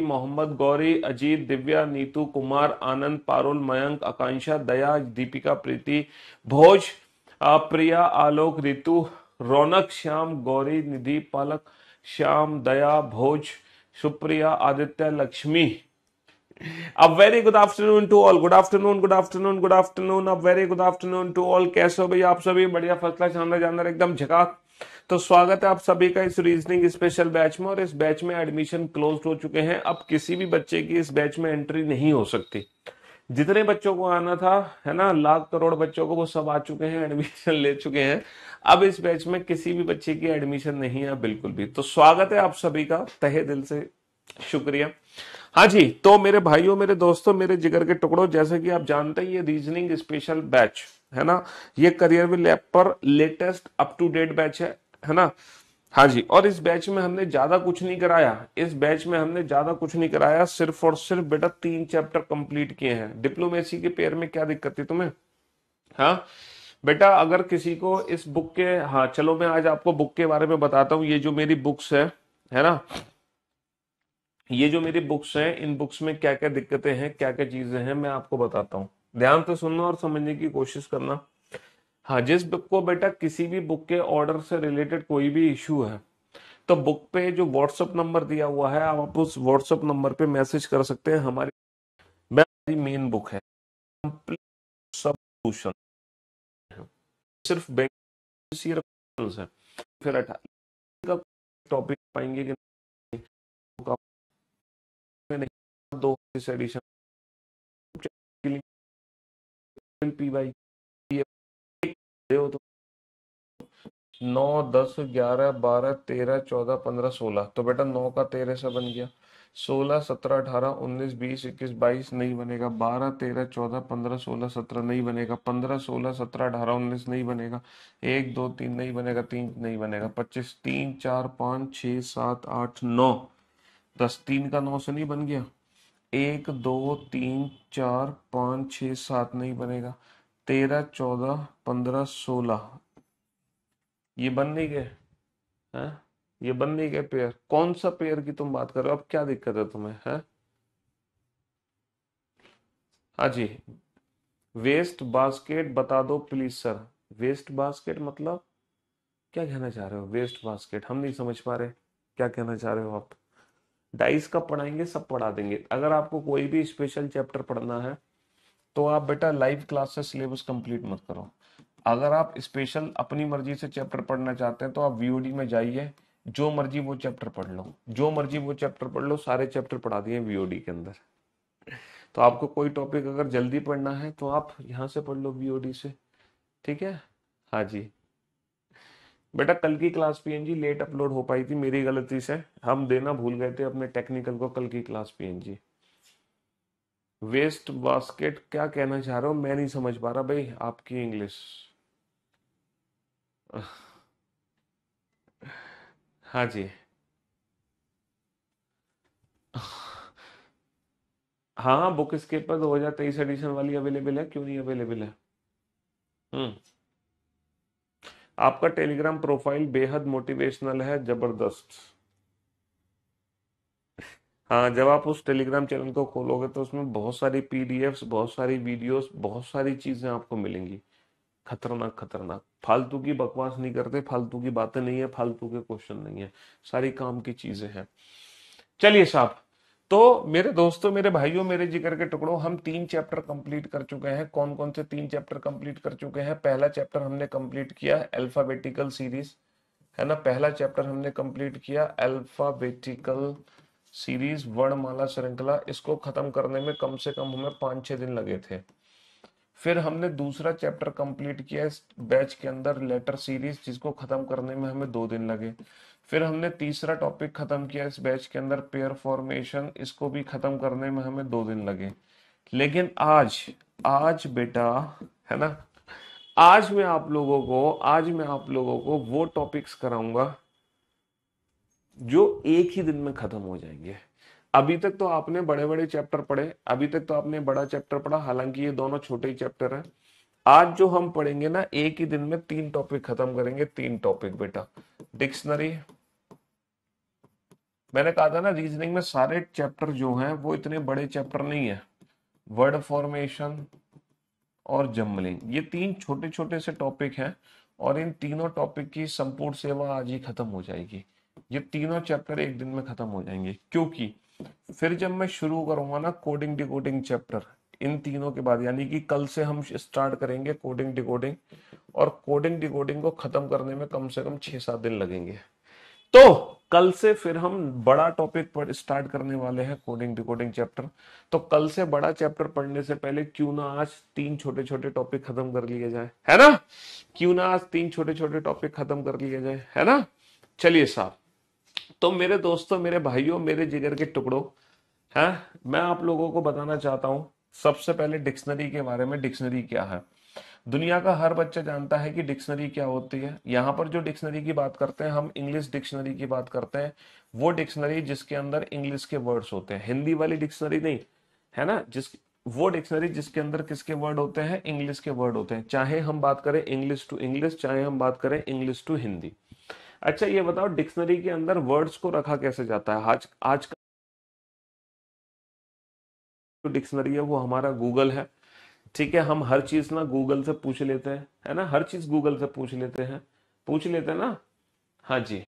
Mohammad, Gauri, Ajit, Divya, Neetu, Kumar, Anand, Parul, Mayank, Akanksha, Daya, Deepika, Preeti, Bhoj, Priya, Alok, Ritu, Raunak, Shyam, Gauri, Nidhi, Palak, Shyam, Daya, Bhoj, Supriya, Aditya, Lakshmi. A very good afternoon to all. Good afternoon, good afternoon, good afternoon. A very good afternoon to all. कैसे हो भैया आप सभी? बढ़िया, first class, शानदार जानदार, एकदम झकाक। तो स्वागत है आप सभी का इस रीजनिंग स्पेशल बैच में। और इस बैच में एडमिशन क्लोज हो चुके हैं। अब किसी भी बच्चे की इस बैच में एंट्री नहीं हो सकती। जितने बच्चों को आना था, है ना, लाख करोड़ बच्चों को, वो सब आ चुके हैं, एडमिशन ले चुके हैं। अब इस बैच में किसी भी बच्चे की एडमिशन नहीं है बिल्कुल भी। तो स्वागत है आप सभी का तहे दिल से, शुक्रिया। हाँ जी, तो मेरे भाइयों, मेरे दोस्तों, मेरे जिगर के टुकड़ों, जैसे कि आप जानते हैं ये रीजनिंग स्पेशल बैच है ना, ये करियर विद लैब पर latest up to date batch है ना। हाँ जी, और इस बैच में हमने ज्यादा कुछ नहीं कराया। इस बैच में हमने ज्यादा कुछ नहीं कराया, सिर्फ और सिर्फ बेटा 3 चैप्टर कंप्लीट किए हैं। डिप्लोमेसी के पेयर में क्या दिक्कत थी तुम्हें? हाँ बेटा, अगर किसी को इस बुक के, हाँ चलो मैं आज आपको बुक के बारे में बताता हूँ। ये जो मेरी बुक्स है ना, ये जो मेरी बुक्स हैं, इन बुक्स में क्या क्या दिक्कतें हैं, क्या क्या चीजें हैं, मैं आपको बताता हूँ। ध्यान से सुनना और समझने की कोशिश करना। हाँ, जिस बुक को बेटा किसी भी बुक के ऑर्डर से रिलेटेड कोई भी इशू है, तो बुक पे जो व्हाट्सएप नंबर दिया हुआ है, आप उस व्हाट्सएप नंबर पे मैसेज कर सकते हैं। हमारी मेन बुक है कंप्लीट सॉल्यूशन, सिर्फ बैंक है। फिर 18 का टॉपिक पाएंगे कि नहीं, दो इस एडिशन पी वाई हो तो 9, 10, 11, 12, 13, 14, 15, 16। तो बेटा 9 का 13 से बन गया। 16, 17, 18, 19, 20, 21, 22 नहीं बनेगा। 12, 13, 14, 15, 16, 17 नहीं बनेगा। 15, 16, 17, 18, 19 नहीं बनेगा। 1, 2, 3 नहीं बनेगा। 3 नहीं बनेगा। 25, 3, 4, 5, 6, 7, 8, 9, 10। 3 का 9 से नहीं बन गया। 1, 2, 3, 4, 5, 6, 7 नहीं बनेगा। 13, 14, 15, 16 ये बन नहीं गए हैं। ये बन नहीं गए पेयर। कौन सा पेयर की तुम बात कर रहे हो? अब क्या दिक्कत है तुम्हें? है हाँ जी, वेस्ट बास्केट बता दो प्लीज सर। वेस्ट बास्केट मतलब क्या कहना चाह रहे हो? वेस्ट बास्केट हम नहीं समझ पा रहे, क्या कहना चाह रहे हो आप? डाइस का पढ़ाएंगे, सब पढ़ा देंगे। अगर आपको कोई भी स्पेशल चैप्टर पढ़ना है तो आप बेटा लाइव क्लास से सिलेबस कंप्लीट मत करो। अगर आप स्पेशल अपनी मर्जी से चैप्टर पढ़ना चाहते हैं तो आप वीओडी में जाइए, जो मर्जी वो चैप्टर पढ़ लो, जो मर्जी वो चैप्टर पढ़ लो। सारे चैप्टर पढ़ा दिए वीओडी के अंदर। तो आपको कोई टॉपिक अगर जल्दी पढ़ना है तो आप यहाँ से पढ़ लो वीओडी से, ठीक है। हाँ जी बेटा, कल की क्लास पीएनजी लेट अपलोड हो पाई थी, मेरी गलती से। हम देना भूल गए थे अपने टेक्निकल को कल की क्लास पीएनजी। वेस्ट बास्केट क्या कहना चाह रहे हो? मैं नहीं समझ पा रहा भाई आपकी इंग्लिश। हाँ जी, हाँ हाँ, बुक स्केप पर 2023 एडिशन वाली अवेलेबल है। क्यों नहीं अवेलेबल है? हम्म। आपका टेलीग्राम प्रोफाइल बेहद मोटिवेशनल है, जबरदस्त। हाँ, जब आप उस टेलीग्राम चैनल को खोलोगे तो उसमें बहुत सारी पीडीएफ्स, बहुत सारी वीडियोस, बहुत सारी चीजें आपको मिलेंगी। खतरनाक खतरनाक। फालतू की बकवास नहीं करते, फालतू की बातें नहीं है, फालतू के क्वेश्चन नहीं है, सारी काम की चीजें हैं। चलिए साहब, तो मेरे दोस्तों, मेरे भाइयों, मेरे जिगर के टुकड़ों, हम 3 चैप्टर कंप्लीट कर चुके हैं। कौन कौन से 3 चैप्टर कंप्लीट कर चुके हैं? पहला चैप्टर हमने कंप्लीट किया अल्फाबेटिकल सीरीज, है ना। पहला चैप्टर हमने कंप्लीट किया अल्फाबेटिकल सीरीज, वर्णमाला श्रृंखला। इसको खत्म करने में कम से कम हमें 5-6 दिन लगे थे। फिर हमने दूसरा चैप्टर कंप्लीट किया इस बैच के अंदर, लेटर सीरीज, जिसको खत्म करने में हमें 2 दिन लगे। फिर हमने तीसरा टॉपिक खत्म किया इस बैच के अंदर, पेयर फॉर्मेशन। इसको भी खत्म करने में हमें 2 दिन लगे। लेकिन आज, आज बेटा, है ना, आज मैं आप लोगों को वो टॉपिक्स कराऊंगा जो एक ही दिन में खत्म हो जाएंगे। अभी तक तो आपने बड़े बड़े चैप्टर पढ़े, अभी तक तो आपने बड़ा चैप्टर पढ़ा, हालांकि ये दोनों छोटे ही चैप्टर हैं। आज जो हम पढ़ेंगे ना, एक ही दिन में 3 टॉपिक खत्म करेंगे। 3 टॉपिक बेटा, डिक्शनरी, मैंने कहा था ना रीजनिंग में सारे चैप्टर जो हैं वो इतने बड़े चैप्टर नहीं है। वर्ड फॉर्मेशन और जम्बलिंग, ये तीन छोटे छोटे से टॉपिक हैं, और इन तीनों टॉपिक की संपूर्ण सेवा आज ही खत्म हो जाएगी। ये तीनों चैप्टर एक दिन में खत्म हो जाएंगे, क्योंकि फिर जब मैं शुरू करूंगा ना कोडिंग डिकोडिंग चैप्टर, इन तीनों के बाद, यानी कि कल से हम स्टार्ट करेंगे कोडिंग डिकोडिंग, और कोडिंग डिकोडिंग को खत्म करने में कम से कम 6-7 दिन लगेंगे। तो कल से फिर हम बड़ा टॉपिक पर स्टार्ट करने वाले हैं, कोडिंग डिकोडिंग चैप्टर। तो कल से बड़ा चैप्टर पढ़ने से पहले क्यों ना आज तीन छोटे छोटे टॉपिक खत्म कर लिए जाए, है ना? क्यों ना आज तीन छोटे छोटे टॉपिक खत्म कर लिए जाए, है ना? चलिए साहब, तो मेरे दोस्तों, मेरे भाइयों, मेरे जिगर के टुकड़ों, है, मैं आप लोगों को बताना चाहता हूं सबसे पहले डिक्शनरी के बारे में। डिक्शनरी क्या है? दुनिया का हर बच्चा जानता है कि डिक्शनरी क्या होती है। यहाँ पर जो डिक्शनरी की बात करते हैं हम, इंग्लिश डिक्शनरी की बात करते हैं। वो डिक्शनरी जिसके अंदर इंग्लिश के वर्ड्स होते हैं, हिंदी वाली डिक्शनरी नहीं, है ना? वो डिक्शनरी जिसके अंदर किसके वर्ड होते हैं? इंग्लिश के वर्ड होते हैं। चाहे हम बात करें इंग्लिश टू इंग्लिश, चाहे हम बात करें इंग्लिश टू हिंदी। अच्छा ये बताओ, डिक्शनरी के अंदर वर्ड्स को रखा कैसे जाता है? आज आज का जो डिक्शनरी है वो हमारा गूगल है। ठीक है, हम हर चीज ना गूगल से पूछ लेते हैं, है ना? हर चीज गूगल से पूछ लेते हैं ना। हाँ जी।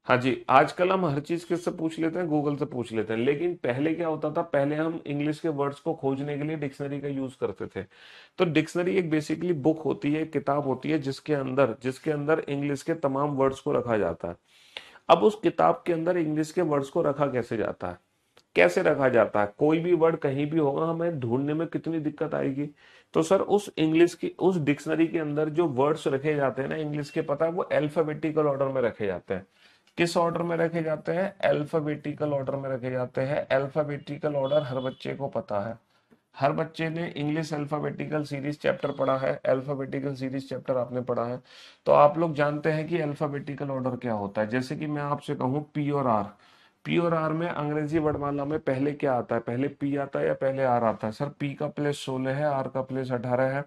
हाँ जी, आजकल हम हर चीज किससे पूछ लेते हैं? गूगल से पूछ लेते हैं। लेकिन पहले क्या होता था? पहले हम इंग्लिश के वर्ड्स को खोजने के लिए डिक्शनरी का यूज करते थे। तो डिक्शनरी एक बेसिकली बुक होती है, एक किताब होती है, जिसके अंदर इंग्लिश के तमाम वर्ड्स को रखा जाता है। अब उस किताब के अंदर इंग्लिश के वर्ड्स को रखा कैसे जाता है? कैसे रखा जाता है? कोई भी वर्ड कहीं भी होगा, हमें ढूंढने में कितनी दिक्कत आएगी। तो सर उस इंग्लिश की उस डिक्शनरी के अंदर जो वर्ड्स रखे जाते हैं ना इंग्लिश के, पता है, वो अल्फाबेटिकल ऑर्डर में रखे जाते हैं। किस ऑर्डर में रखे जाते हैं? अल्फाबेटिकल ऑर्डर में रखे जाते हैं। अल्फाबेटिकल ऑर्डर हर बच्चे को पता है। हर बच्चे ने इंग्लिश अल्फाबेटिकल सीरीज चैप्टर पढ़ा है, अल्फाबेटिकल सीरीज चैप्टर आपने पढ़ा है। तो आप लोग जानते हैं कि अल्फाबेटिकल ऑर्डर क्या होता है। जैसे कि मैं आपसे कहूँ पी और आर, पी और आर में अंग्रेजी वर्णमाला में पहले क्या आता है? पहले पी आता है या पहले आर आता है? सर पी का प्लेस 16 है, आर का प्लेस 18 है।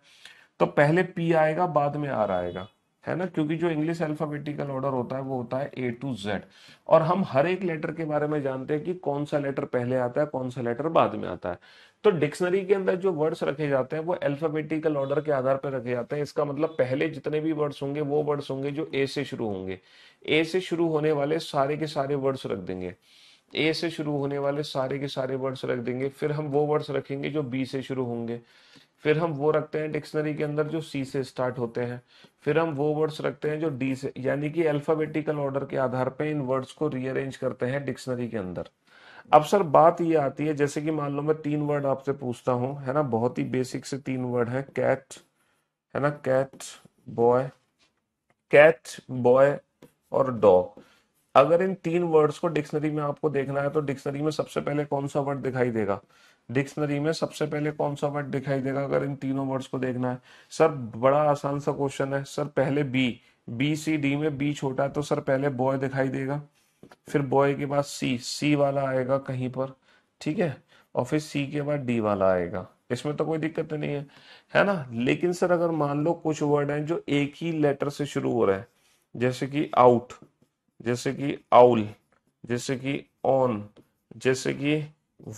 तो पहले पी आएगा, बाद में आर आएगा, है ना? क्योंकि जो इंग्लिश अल्फाबेटिकल ऑर्डर होता है वो होता है ए टू जेड। और हम हर एक लेटर के बारे में जानते हैं कि कौन सा लेटर पहले आता है, कौन सा लेटर बाद में आता है। तो डिक्शनरी के अंदर जो वर्ड्स रखे जाते हैं वो अल्फाबेटिकल ऑर्डर के आधार पर रखे जाते हैं। इसका मतलब पहले जितने भी वर्ड्स होंगे वो वर्ड्स होंगे जो ए से शुरू होंगे। ए से शुरू होने वाले सारे के सारे वर्ड्स रख देंगे। ए से शुरू होने वाले सारे के सारे वर्ड्स रख देंगे। फिर हम वो वर्ड्स रखेंगे जो बी से शुरू होंगे। फिर हम वो रखते हैं डिक्शनरी के अंदर जो सी से स्टार्ट होते हैं। फिर हम वो वर्ड्स रखते हैं जो डी से, यानी कि अल्फाबेटिकल ऑर्डर के आधार पे इन वर्ड्स को रीअरेंज करते हैं डिक्शनरी के अंदर। अब सर बात ये आती है, जैसे कि मान लो मैं तीन वर्ड आपसे पूछता हूँ, है ना? बहुत ही बेसिक से तीन वर्ड है, कैट, है ना, कैट, बॉय, कैट, बॉय और डॉग। अगर इन तीन वर्ड्स को डिक्शनरी में आपको देखना है तो डिक्शनरी में सबसे पहले कौन सा वर्ड दिखाई देगा? डिक्शनरी में सबसे पहले कौन सा वर्ड दिखाई देगा अगर इन तीनों वर्ड्स को देखना है? सर बड़ा आसान सा क्वेश्चन है सर। पहले बी, बी सी डी में बी छोटा है तो सर पहले बॉय दिखाई देगा। फिर बॉय के बाद सी, सी वाला आएगा कहीं पर, ठीक है? और फिर सी के बाद डी वाला आएगा। इसमें तो कोई दिक्कत नहीं है ना? लेकिन सर अगर मान लो कुछ वर्ड हैं जो एक ही लेटर से शुरू हो रहे हैं, जैसे कि आउट, जैसे कि आउल, जैसे कि ऑन, जैसे कि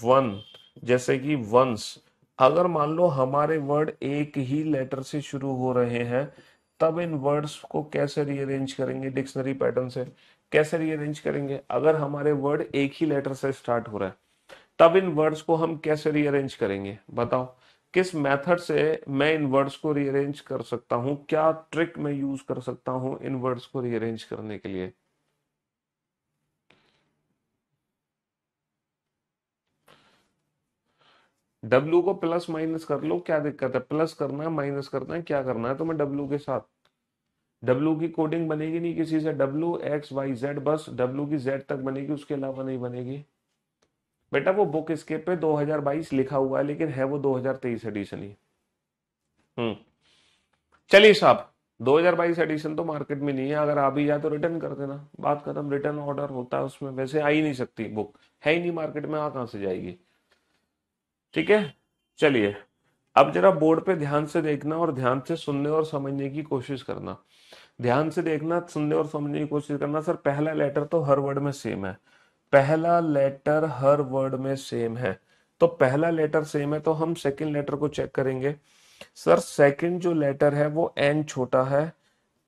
वन, जैसे कि वंस। अगर मान लो हमारे वर्ड एक ही लेटर से शुरू हो रहे हैं, तब इन वर्ड्स को कैसे रीअरेंज करेंगे डिक्शनरी पैटर्न से? कैसे रीअरेंज करेंगे? अगर हमारे वर्ड एक ही लेटर से स्टार्ट हो रहा है तब इन वर्ड्स को हम कैसे रीअरेंज करेंगे? बताओ, किस मेथड से मैं इन वर्ड्स को रीअरेंज कर सकता हूं? क्या ट्रिक मैं यूज कर सकता हूं इन वर्ड्स को रीअरेंज करने के लिए? डब्लू को प्लस माइनस कर लो, क्या दिक्कत है? प्लस करना है, माइनस करना है, क्या करना है तुम्हें डब्लू के साथ? डब्लू की कोडिंग बनेगी नहीं किसी से। डब्लू एक्स वाई जेड, बस डब्लू की जेड तक बनेगी, उसके अलावा नहीं बनेगी। बेटा वो बुक इसके पे 2022 लिखा हुआ है, लेकिन है वो 2023 एडिशन ही। हम्म। चलिए साहब, 2022 एडिशन तो मार्केट में नहीं है, अगर आ भी जाए तो रिटर्न कर देना, बात खत्म। रिटर्न ऑर्डर होता है उसमें, वैसे आ ही नहीं सकती बुक, है ही नहीं मार्केट में, आ कहां से जाएगी। ठीक है, चलिए अब जरा बोर्ड पे ध्यान से देखना और ध्यान से सुनने और समझने की कोशिश करना। ध्यान से देखना, सुनने और समझने की कोशिश करना। सर पहला लेटर तो हर वर्ड में सेम है, पहला लेटर हर वर्ड में सेम है, तो पहला लेटर सेम है तो हम सेकंड लेटर को चेक करेंगे। सर सेकंड जो लेटर है वो एन छोटा है,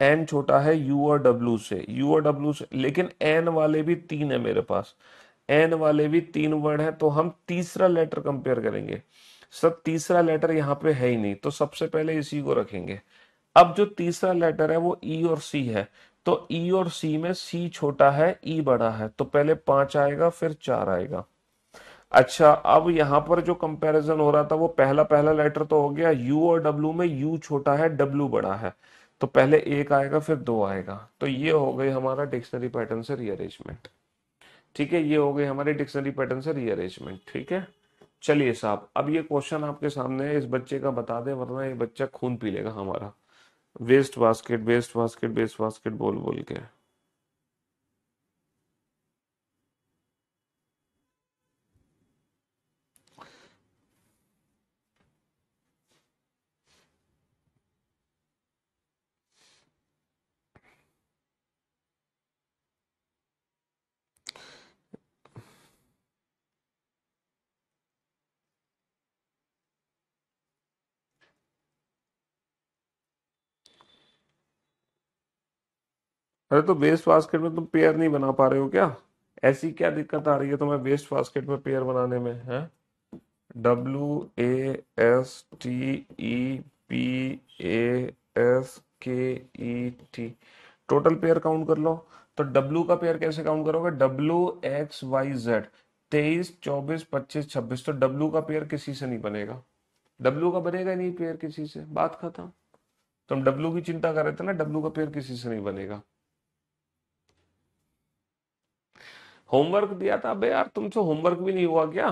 एन छोटा है यू और डब्ल्यू से, यू और डब्ल्यू से, लेकिन एन वाले भी तीन है मेरे पास, एन वाले भी तीन वर्ड है, तो हम तीसरा लेटर कंपेयर करेंगे। सर तीसरा लेटर यहाँ पे है ही नहीं, तो सबसे पहले इसी को रखेंगे। अब जो तीसरा लेटर है वो ई और सी है, तो ई और सी में सी छोटा है ई बड़ा है, तो पहले पांच आएगा फिर चार आएगा। अच्छा अब यहां पर जो कंपैरिजन हो रहा था वो पहला पहला लेटर तो हो गया, यू और डब्ल्यू में यू छोटा है डब्ल्यू बड़ा है, तो पहले एक आएगा फिर दो आएगा, तो ये हो गई हमारा डिक्शनरी पैटर्न से रीअरेंजमेंट। ठीक है, ये हो गई हमारी डिक्शनरी पैटर्न से रीअरेंजमेंट। ठीक है, चलिए साहब अब ये क्वेश्चन आपके सामने है, इस बच्चे का बता दे वरना ये बच्चा खून पी लेगा हमारा। Waste basket waste basket waste basket बोल बोल के। अरे तो वेस्ट बास्केट में तुम पेयर नहीं बना पा रहे हो क्या? ऐसी क्या दिक्कत आ रही है तुम्हें वेस्ट बास्केट में पेयर बनाने में है? WASTEPASKET, टोटल पेयर काउंट कर लो। तो डब्लू का पेयर कैसे काउंट करोगे? WXYZ, 23 24 25 26, तो डब्लू का पेयर किसी से नहीं बनेगा, डब्लू का बनेगा नहीं पेयर किसी से, बात खत्म। तुम डब्लू की चिंता कर रहे थे ना, डब्लू का पेयर किसी से नहीं बनेगा। होमवर्क दिया था बे यार, तुमसे होमवर्क भी नहीं हुआ क्या?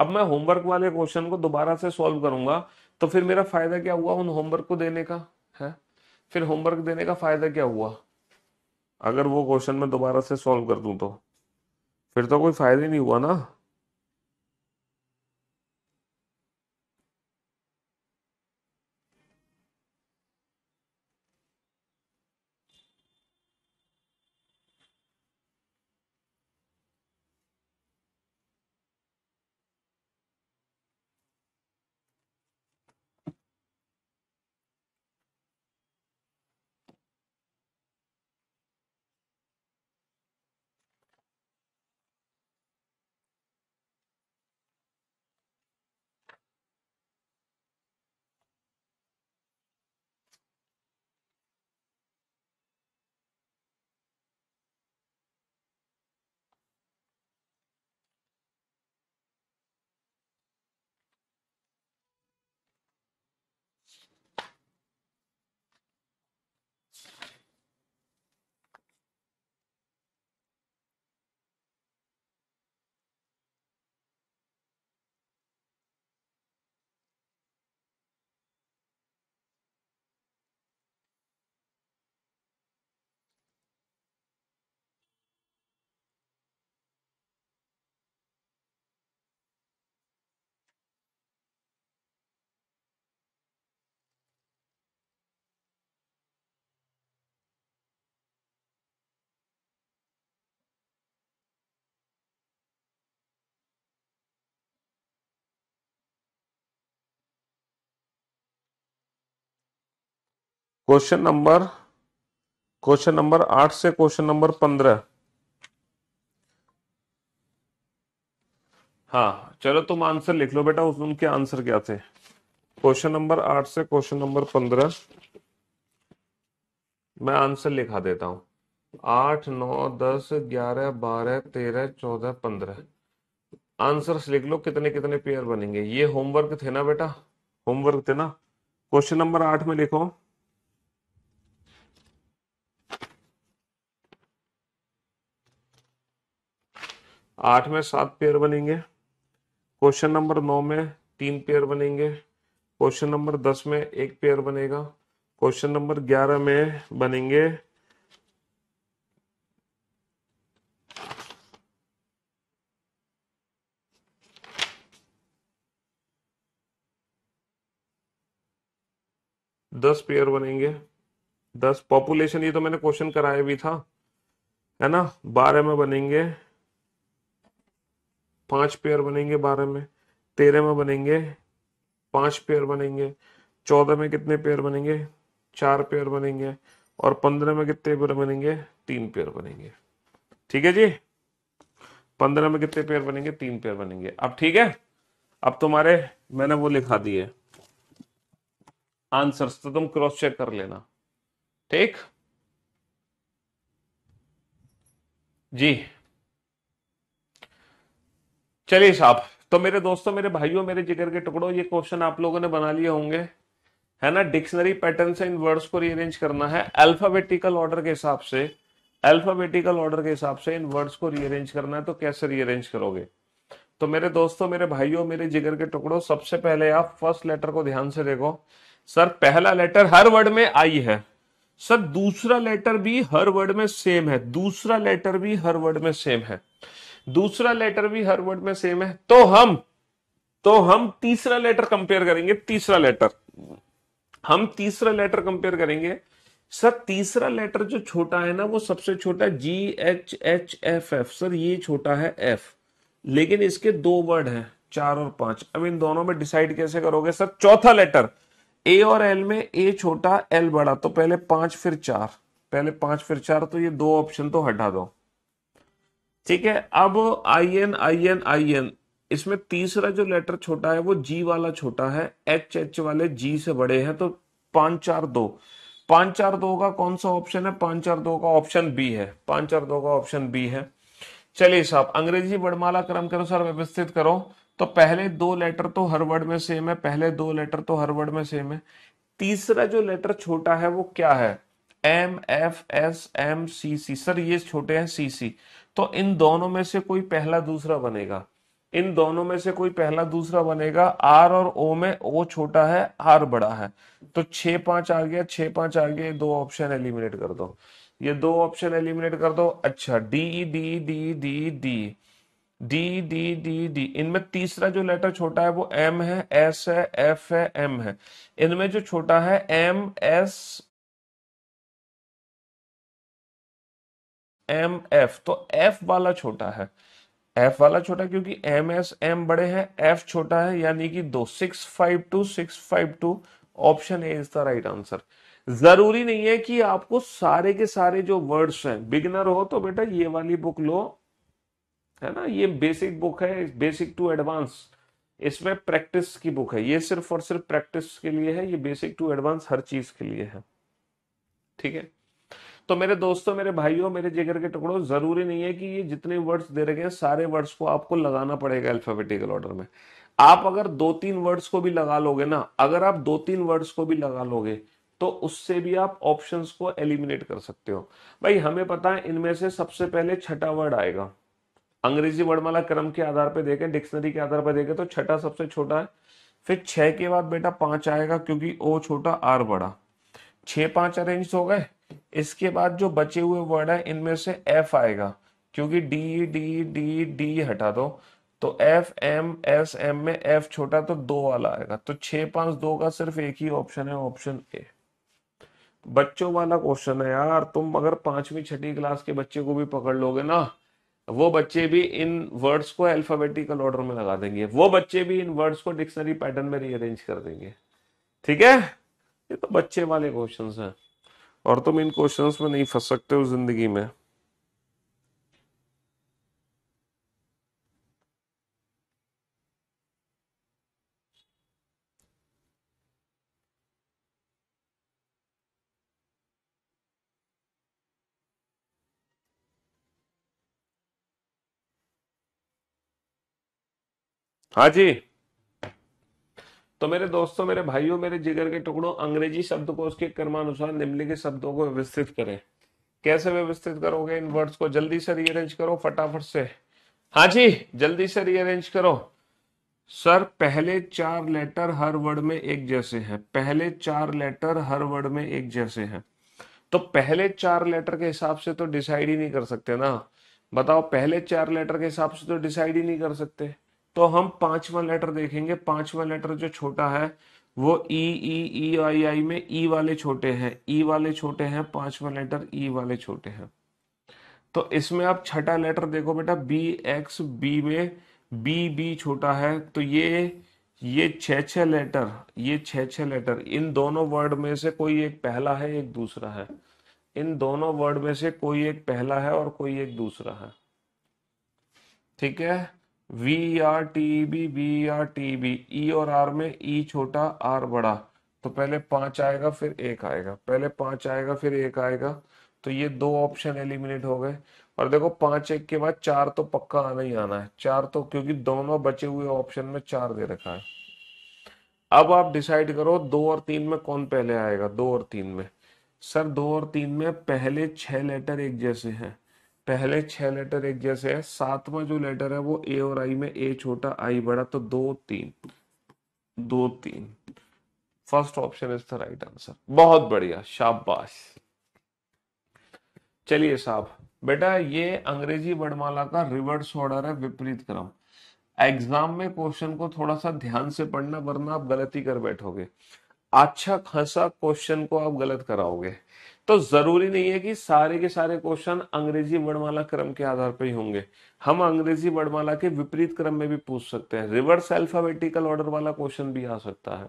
अब मैं होमवर्क वाले क्वेश्चन को दोबारा से सॉल्व करूंगा, तो फिर मेरा फायदा क्या हुआ उन होमवर्क को देने का? है, फिर होमवर्क देने का फायदा क्या हुआ अगर वो क्वेश्चन मैं दोबारा से सॉल्व कर दूं? तो फिर तो कोई फायदा ही नहीं हुआ ना। क्वेश्चन नंबर 8 से क्वेश्चन नंबर 15। हाँ चलो तुम आंसर लिख लो बेटा, उस उनके आंसर क्या थे। क्वेश्चन नंबर 8 से क्वेश्चन नंबर 15 मैं आंसर लिखा देता हूँ। 8 9 10 11 12 13 14 15, आंसर्स लिख लो कितने कितने पेयर बनेंगे। ये होमवर्क थे ना बेटा, होमवर्क थे ना। क्वेश्चन नंबर 8 में लिखो, 8 में 7 पेयर बनेंगे। क्वेश्चन नंबर 9 में 3 पेयर बनेंगे। क्वेश्चन नंबर 10 में एक पेयर बनेगा, क्वेश्चन नंबर 11 में बनेंगे 10 पेयर बनेंगे, 10 पॉपुलेशन, ये तो मैंने क्वेश्चन कराया भी था, है ना। 12 में बनेंगे 5 पेयर बनेंगे, 12 में। 13 में बनेंगे 5 पेयर बनेंगे। 14 में कितने पेयर बनेंगे? 4 पेयर बनेंगे। और 15 में कितने पेयर बनेंगे? 3 पेयर बनेंगे। ठीक है जी, 15 में कितने पेयर बनेंगे? 3 पेयर बनेंगे। अब ठीक है, अब तुम्हारे मैंने वो लिखा दिए आंसर्स, तो तुम क्रॉस चेक कर लेना। ठीक जी, चलिए साहब। तो मेरे दोस्तों, मेरे भाइयों, मेरे जिगर के टुकड़ों, ये क्वेश्चन आप लोगों ने बना लिए होंगे, है ना। डिक्शनरी पैटर्न से इन वर्ड्स को रीअरेंज करना है अल्फाबेटिकल ऑर्डर के हिसाब से। अल्फाबेटिकल ऑर्डर के हिसाब से इन वर्ड्स को रीअरेंज करना है, तो कैसे रीअरेंज करोगे? तो मेरे दोस्तों, मेरे भाइयों, मेरे जिगर के टुकड़ों, सबसे पहले आप फर्स्ट लेटर को ध्यान से देखो। सर पहला लेटर हर वर्ड में आई है। सर दूसरा लेटर भी हर वर्ड में सेम है, दूसरा लेटर भी हर वर्ड में सेम है, दूसरा लेटर भी हर वर्ड में सेम है। तो हम तीसरा लेटर कंपेयर करेंगे, तीसरा लेटर, हम तीसरा लेटर कंपेयर करेंगे। सर तीसरा लेटर जो छोटा है ना, वो सबसे छोटा है, GHHFF। सर ये छोटा है F, लेकिन इसके दो वर्ड हैं, 4 और 5। अब इन दोनों में डिसाइड कैसे करोगे? सर चौथा लेटर A और L में A छोटा L बड़ा, तो पहले 5 फिर 4, पहले 5 फिर 4, तो ये दो ऑप्शन तो हटा दो। ठीक है, अब IN इसमें तीसरा जो लेटर छोटा है वो G वाला छोटा है, HH वाले G से बड़े हैं, तो 5 4 2, 5 4 2 का कौन सा ऑप्शन है? 5 4 2 का ऑप्शन बी है, 5 4 2 का ऑप्शन बी है। चलिए साहब, अंग्रेजी वर्णमाला क्रम के अनुसार व्यवस्थित करो। तो पहले दो लेटर तो हर वर्ड में सेम है, पहले दो लेटर तो हर वर्ड में सेम है। तीसरा जो लेटर छोटा है वो क्या है? MFSMCC। सर ये छोटे हैं CC, तो इन दोनों में से कोई पहला दूसरा बनेगा, इन दोनों में से कोई पहला दूसरा बनेगा। R और O में O छोटा है, R बड़ा है, तो 6 5 आ गया, 6 5 आ गया, दो ऑप्शन एलिमिनेट कर दो, ये दो ऑप्शन एलिमिनेट कर दो। अच्छा, डी, इनमें तीसरा जो लेटर छोटा है वो M है, S है, F है, M है। इनमें जो छोटा है MSMF, तो F वाला छोटा है, F वाला छोटा, क्योंकि MSM बड़े हैं, F छोटा है, यानी कि 652 option A is the right answer. जरूरी नहीं है कि आपको सारे के सारे जो वर्ड्स हैं, बिगिनर हो तो बेटा ये वाली बुक लो, है ना, ये बेसिक बुक है, बेसिक टू एडवांस, इसमें प्रैक्टिस की बुक है, ये सिर्फ और सिर्फ प्रैक्टिस के लिए है, ये बेसिक टू एडवांस हर चीज के लिए है। ठीक है, तो मेरे दोस्तों, मेरे भाइयों, मेरे जिगर के टुकड़ों, जरूरी नहीं है कि ये जितने वर्ड्स दे रखे हैं सारे वर्ड्स को आपको लगाना पड़ेगा अल्फाबेटिकल ऑर्डर में। आप अगर 2 3 वर्ड्स को भी लगा लोगे ना, अगर आप 2 3 वर्ड्स को भी लगा लोगे, तो उससे भी आप ऑप्शंस को एलिमिनेट कर सकते हो। भाई हमें पता है इनमें से सबसे पहले छठा वर्ड आएगा, अंग्रेजी वर्णमाला क्रम के आधार पर देखें, डिक्शनरी के आधार पर देखें, तो छठा सबसे छोटा है। फिर 6 के बाद बेटा 5 आएगा, क्योंकि O छोटा R बड़ा, 6 5 अरेंज हो गए। इसके बाद जो बचे हुए वर्ड है इनमें से F आएगा, क्योंकि डी हटा दो, तो FMSM में F छोटा, तो 2 वाला आएगा, तो 6 5 2 का सिर्फ एक ही ऑप्शन है, ऑप्शन ए। बच्चों वाला क्वेश्चन है यार, तुम अगर 5वीं 6ठी क्लास के बच्चे को भी पकड़ लोगे ना, वो बच्चे भी इन वर्ड्स को अल्फाबेटिकल ऑर्डर में लगा देंगे, वो बच्चे भी इन वर्ड्स को डिक्शनरी पैटर्न में रीअरेंज कर देंगे। ठीक है, ये तो बच्चे वाले क्वेश्चंस हैं, और तुम इन क्वेश्चंस में नहीं फंस सकते हो जिंदगी में। हाँ जी, तो मेरे दोस्तों, मेरे भाइयों, मेरे जिगर के टुकड़ों, अंग्रेजी शब्दकोश के क्रमानुसार निम्नलिखित शब्दों को व्यवस्थित करें। कैसे व्यवस्थित करोगे इन वर्ड्स को? जल्दी से रीअरेंज करो फटाफट से। हाँ जी, जल्दी से रीअरेंज करो। सर पहले चार लेटर हर वर्ड में एक जैसे हैं, पहले चार लेटर हर वर्ड में एक जैसे हैं, तो पहले चार लेटर के हिसाब से तो डिसाइड ही नहीं कर सकते ना। बताओ, पहले चार लेटर के हिसाब से तो डिसाइड ही नहीं कर सकते। तो हम पांचवा लेटर देखेंगे, पांचवा लेटर जो छोटा है वो ई ई ई आई आई में ई वाले छोटे हैं, ई वाले छोटे हैं, पांचवा लेटर ई वाले छोटे हैं। तो इसमें आप छठा लेटर देखो बेटा, बी एक्स, बी में बी बी छोटा है, तो ये छह लेटर, ये छह लेटर, इन दोनों वर्ड में से कोई एक पहला है, एक दूसरा है। इन दोनों वर्ड में से कोई एक पहला है और कोई एक दूसरा है। ठीक है। V R T B, V R T B, E और आर में ई छोटा आर बड़ा, तो पहले पांच आएगा फिर एक आएगा, पहले पांच आएगा फिर एक आएगा, तो ये दो ऑप्शन एलिमिनेट हो गए। और देखो पांच एक के बाद चार तो पक्का आना ही आना है, चार तो, क्योंकि दोनों बचे हुए ऑप्शन में चार दे रखा है। अब आप डिसाइड करो दो और तीन में कौन पहले आएगा, दो और तीन में। सर दो और तीन में पहले छह लेटर एक जैसे हैं, पहले छह लेटर एक जैसे हैं, सातवां जो लेटर है वो ए और आई में ए छोटा आई बड़ा, तो दो तीन, दो तीन। First option is the right answer. बहुत बढ़िया, शाबाश। चलिए साहब, बेटा ये अंग्रेजी वर्णमाला का रिवर्स ऑर्डर है, विपरीत क्रम। एग्जाम में क्वेश्चन को थोड़ा सा ध्यान से पढ़ना, वरना आप गलती कर बैठोगे। अच्छा खासा क्वेश्चन को आप गलत कराओगे। तो जरूरी नहीं है कि सारे के सारे क्वेश्चन अंग्रेजी वर्णमाला क्रम के आधार पर ही होंगे। हम अंग्रेजी वर्णमाला के विपरीत क्रम में भी पूछ सकते हैं, रिवर्स अल्फाबेटिकल ऑर्डर वाला क्वेश्चन भी आ सकता है।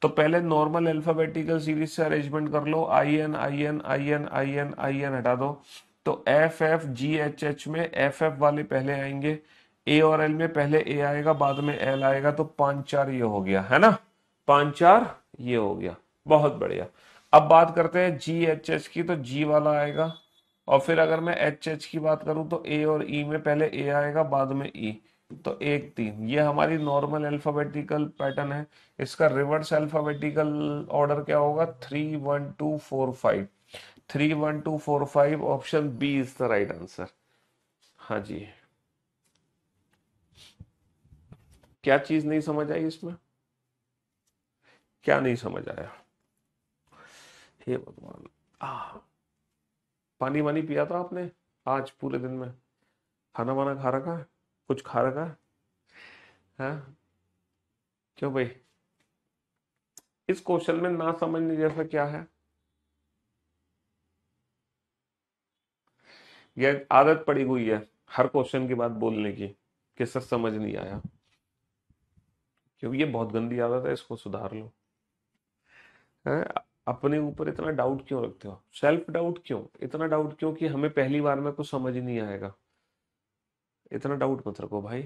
तो पहले नॉर्मल अल्फाबेटिकल सीरीज से अरेंजमेंट कर लो, I N I N I N I N I N हटा दो, तो F F G H H में एफ एफ वाले पहले आएंगे, ए और एल में पहले ए आएगा बाद में एल आएगा, तो पांच चार ये हो गया है ना, पांच चार ये हो गया। बहुत बढ़िया। अब बात करते हैं जी एच एच की, तो जी वाला आएगा, और फिर अगर मैं एच एच की बात करूं तो ए और ई में पहले ए आएगा बाद में ई, तो एक तीन। ये हमारी नॉर्मल अल्फाबेटिकल पैटर्न है। इसका रिवर्स अल्फाबेटिकल ऑर्डर क्या होगा, 3 1 2 4 5, 3 1 2 4 5, option B is the right answer. हाँ जी। क्या चीज नहीं समझ आई इसमें, क्या नहीं समझ आया? हे भगवान। आ, पानी वानी पिया था आपने आज पूरे दिन में? खाना वाना खा रखा है, कुछ खा रखा है? हाँ? क्यों भाई, इस क्वेश्चन में ना समझने जैसा क्या है? ये आदत पड़ी हुई है हर क्वेश्चन की बात बोलने की, कि सर समझ नहीं आया, क्योंकि ये बहुत गंदी आदत है, इसको सुधार लो। हैं? अपने ऊपर इतना डाउट क्यों रखते हो, सेल्फ डाउट क्यों, इतना डाउट क्यों कि हमें पहली बार में कुछ समझ ही नहीं आएगा? इतना डाउट मत रखो भाई।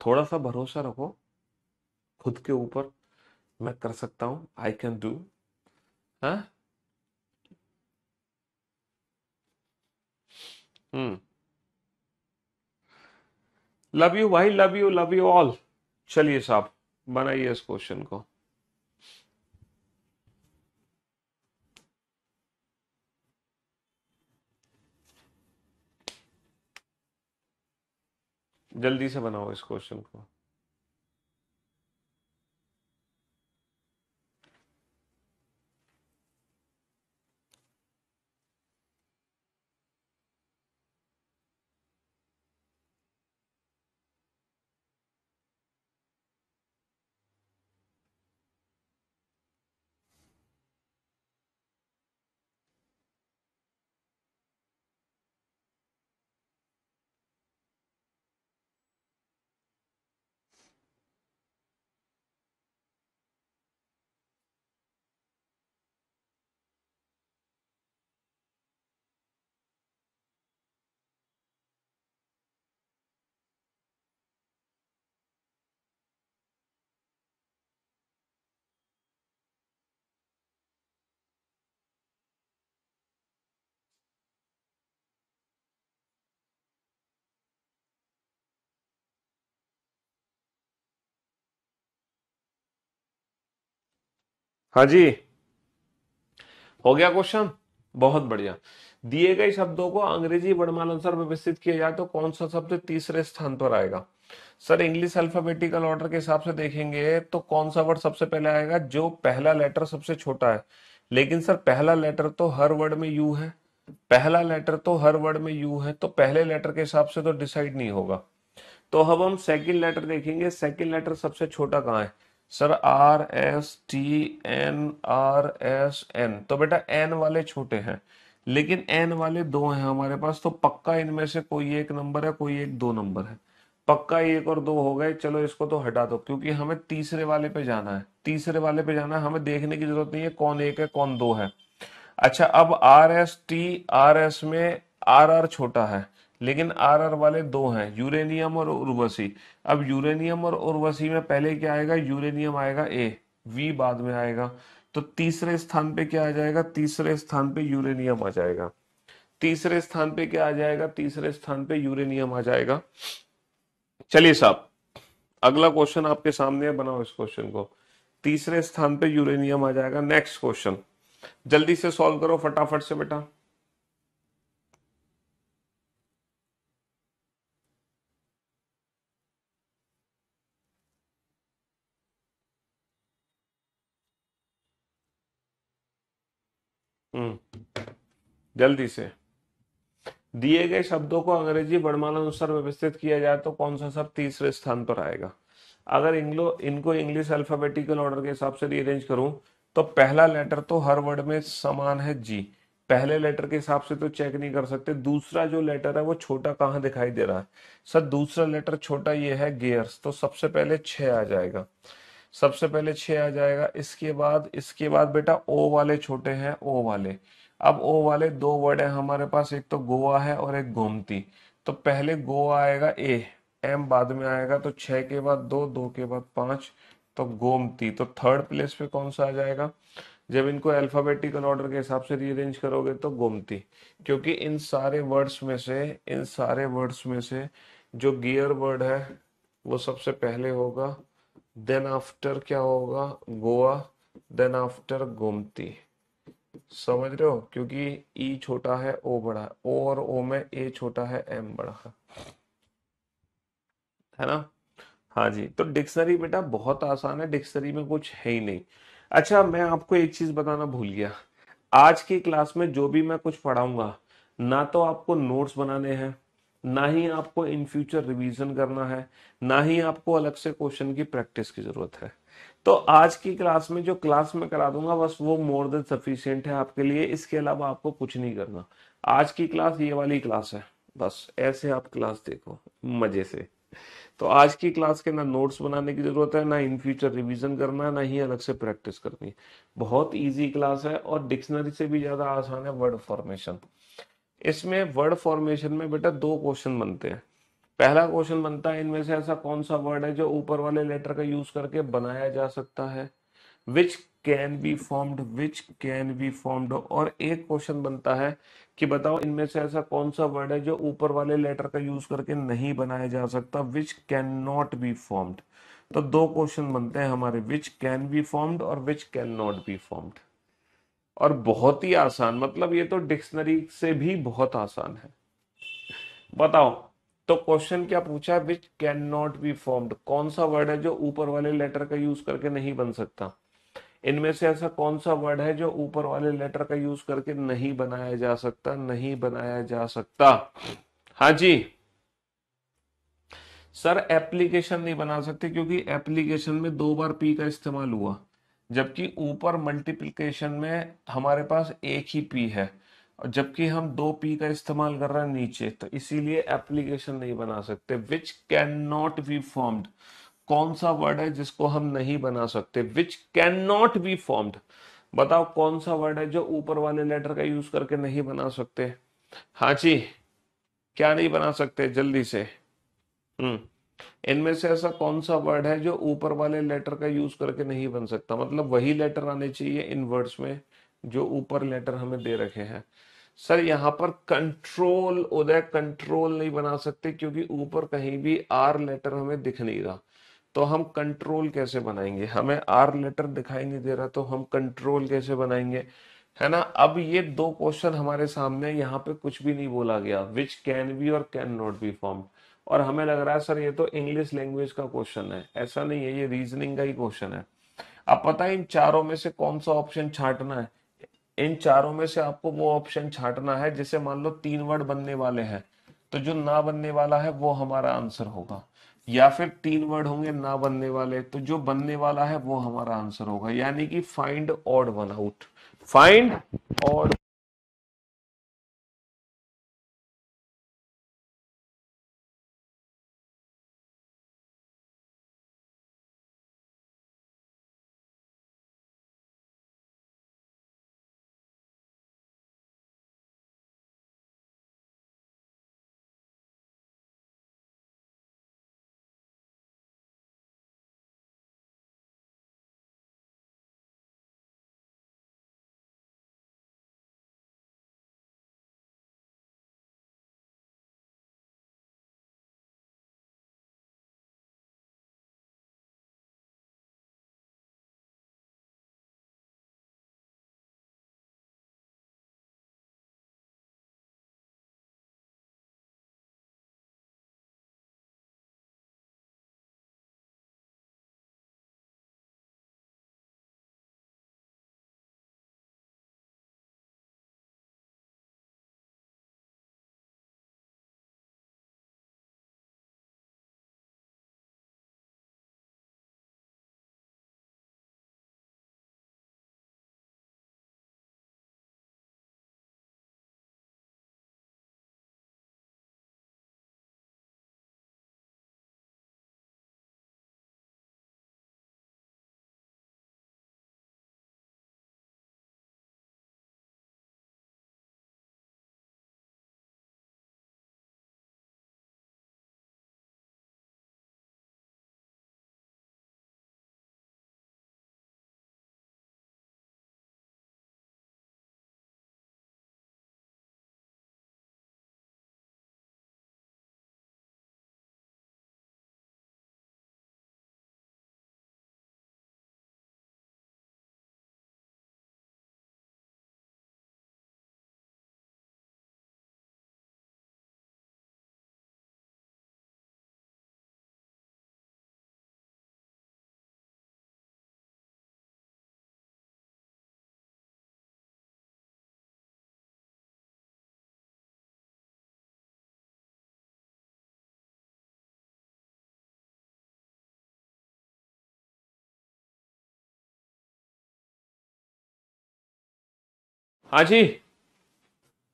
थोड़ा सा भरोसा रखो खुद के ऊपर, मैं कर सकता हूँ, आई कैन डू। हाँ। हम्म। लव यू भाई, love you, love you all. चलिए साहब, बनाइए इस क्वेश्चन को। जल्दी से बनाओ इस क्वेश्चन को। हाँ जी, हो गया क्वेश्चन। बहुत बढ़िया। दिए गए शब्दों को अंग्रेजी वर्णमाला अनुसार व्यवस्थित किया जाए तो कौन सा शब्द तीसरे स्थान पर आएगा? सर इंग्लिश अल्फाबेटिकल ऑर्डर के हिसाब से देखेंगे तो कौन सा वर्ड सबसे पहले आएगा, जो पहला लेटर सबसे छोटा है। लेकिन सर पहला लेटर तो हर वर्ड में यू है, पहला लेटर तो हर वर्ड में यू है, तो पहले लेटर के हिसाब से तो डिसाइड नहीं होगा। तो अब हम सेकंड लेटर देखेंगे, सेकंड लेटर सबसे छोटा कहाँ है। सर RSTNRSN, तो बेटा एन वाले छोटे हैं, लेकिन एन वाले दो हैं हमारे पास, तो पक्का इनमें से कोई एक नंबर है, कोई एक दो नंबर है। पक्का एक और दो हो गए, चलो इसको तो हटा दो, क्योंकि हमें तीसरे वाले पे जाना है, तीसरे वाले पे जाना है, हमें देखने की जरूरत नहीं है कौन एक है कौन दो है। अच्छा, अब RS में RR छोटा है, लेकिन RR वाले दो हैं, यूरेनियम और उर्वशी। अब यूरेनियम और उर्वशी में पहले क्या आएगा, यूरेनियम आएगा ए, वी बाद में आएगा। तो तीसरे स्थान पे क्या आ जाएगा, तीसरे स्थान पे यूरेनियम आ जाएगा। तीसरे स्थान पे क्या आ जाएगा, तीसरे स्थान पे यूरेनियम आ जाएगा। चलिए साहब, अगला क्वेश्चन आपके सामने है, बनाओ इस क्वेश्चन को। तीसरे स्थान पे यूरेनियम आ जाएगा। नेक्स्ट क्वेश्चन जल्दी से सॉल्व करो फटाफट से बेटा। जल्दी से। दिए गए शब्दों को अंग्रेजी वर्णमाला अनुसार व्यवस्थित किया जाए तो कौन सा शब्द तीसरे स्थान पर आएगा। अगर इनको इंग्लिश अल्फाबेटिकल ऑर्डर के हिसाब से रीअरेंज करूं तो पहला लेटर तो हर वर्ड में समान है जी, पहले लेटर के हिसाब से तो चेक नहीं कर सकते। दूसरा जो लेटर है वो छोटा कहाँ दिखाई दे रहा है, सर दूसरा लेटर छोटा ये है गेयर्स, तो सबसे पहले 6 आ जाएगा, सबसे पहले 6 आ जाएगा। इसके बाद बेटा ओ वाले छोटे हैं, ओ वाले। अब ओ वाले दो वर्ड है हमारे पास, एक तो गोवा है और एक गोमती। तो पहले गोवा आएगा ए, एम बाद में आएगा, तो 6 के बाद दो, दो के बाद 5, तो गोमती। तो थर्ड प्लेस पे कौन सा आ जाएगा, जब इनको अल्फाबेटिकल ऑर्डर के हिसाब से रीअरेंज करोगे तो गोमती। क्योंकि इन सारे वर्ड्स में से जो गियर वर्ड है वो सबसे पहले होगा, देन आफ्टर क्या होगा, गोवा, देन आफ्टर गोमती। समझ रहे हो, क्योंकि ई छोटा है ओ बड़ा है, ओ और ओ में ए छोटा है एम बड़ा है ना। हाँ जी, तो डिक्शनरी बेटा बहुत आसान है, डिक्शनरी में कुछ है ही नहीं। अच्छा, मैं आपको एक चीज बताना भूल गया, आज की क्लास में जो भी मैं कुछ पढ़ाऊंगा, ना तो आपको नोट्स बनाने हैं, ना ही आपको इन फ्यूचर रिवीजन करना है, ना ही आपको अलग से क्वेश्चन की प्रैक्टिस की जरूरत है। तो आज की क्लास में जो क्लास में करा दूंगा बस वो मोर देन सफिशिएंट है आपके लिए, इसके अलावा आपको कुछ नहीं करना। आज की क्लास ये वाली क्लास है, बस ऐसे आप क्लास देखो मजे से। तो आज की क्लास के ना नोट्स बनाने की जरूरत है, ना इन फ्यूचर रिवीजन करना है, ना ही अलग से प्रैक्टिस करनी है। बहुत इजी क्लास है और डिक्शनरी से भी ज्यादा आसान है वर्ड फॉर्मेशन। इसमें वर्ड फॉर्मेशन में बेटा दो क्वेश्चन बनते हैं। पहला क्वेश्चन बनता है, इनमें से ऐसा कौन सा वर्ड है जो ऊपर वाले लेटर का यूज करके बनाया जा सकता है, विच can be formed, which can be formed. और एक क्वेश्चन बनता है कि बताओ इनमें से ऐसा कौन सा वर्ड है जो ऊपर वाले लेटर का यूज करके नहीं बनाया जा सकता, which can not be formed. तो दो क्वेश्चन बनते हैं हमारे, विच कैन बी फॉर्म्ड और which can not be formed. और बहुत ही आसान, मतलब ये तो डिक्शनरी से भी बहुत आसान है। बताओ, तो क्वेश्चन क्या पूछा है, which can not be formed, कौन सा वर्ड है जो ऊपर वाले लेटर का यूज करके नहीं बन सकता। इनमें से ऐसा कौन सा वर्ड है जो ऊपर वाले लेटर का यूज करके नहीं बनाया जा सकता, नहीं बनाया जा सकता। हाँ जी। सर एप्लीकेशन नहीं बना सकते, क्योंकि एप्लीकेशन में दो बार पी का इस्तेमाल हुआ, जबकि ऊपर मल्टीप्लिकेशन में हमारे पास एक ही पी है, और जबकि हम दो पी का इस्तेमाल कर रहे हैं नीचे, तो इसीलिए एप्लीकेशन नहीं बना सकते। Which can not be formed, कौन सा वर्ड है जिसको हम नहीं बना सकते, which can not be formed. बताओ कौन सा वर्ड है जो ऊपर वाले लेटर का यूज करके नहीं बना सकते। हाँ जी, क्या नहीं बना सकते जल्दी से। हम्म, इनमें से ऐसा कौन सा वर्ड है जो ऊपर वाले लेटर का यूज करके नहीं बन सकता, मतलब वही लेटर आने चाहिए इन वर्ड्स में जो ऊपर लेटर हमें दे रखे हैं। सर यहाँ पर कंट्रोल, उदय कंट्रोल नहीं बना सकते, क्योंकि ऊपर कहीं भी आर लेटर हमें दिख नहीं रहा। तो हम कंट्रोल कैसे बनाएंगे, हमें आर लेटर दिखाई नहीं दे रहा, तो हम कंट्रोल कैसे बनाएंगे, है ना। अब ये दो क्वेश्चन हमारे सामने, यहाँ पे कुछ भी नहीं बोला गया, विच कैन बी और कैन नॉट बी फॉर्म। और हमें लग रहा है सर ये तो इंग्लिश लैंग्वेज का क्वेश्चन है। ऐसा नहीं है, ये रीजनिंग का ही क्वेश्चन है। अब पता है इन चारों में से कौन सा ऑप्शन छांटना है? इन चारों में से आपको वो ऑप्शन छांटना है जिसे मान लो 3 वर्ड बनने वाले हैं, तो जो ना बनने वाला है वो हमारा आंसर होगा, या फिर 3 वर्ड होंगे ना बनने वाले, तो जो बनने वाला है वो हमारा आंसर होगा, यानी कि find odd one out. Find odd. हाँ जी,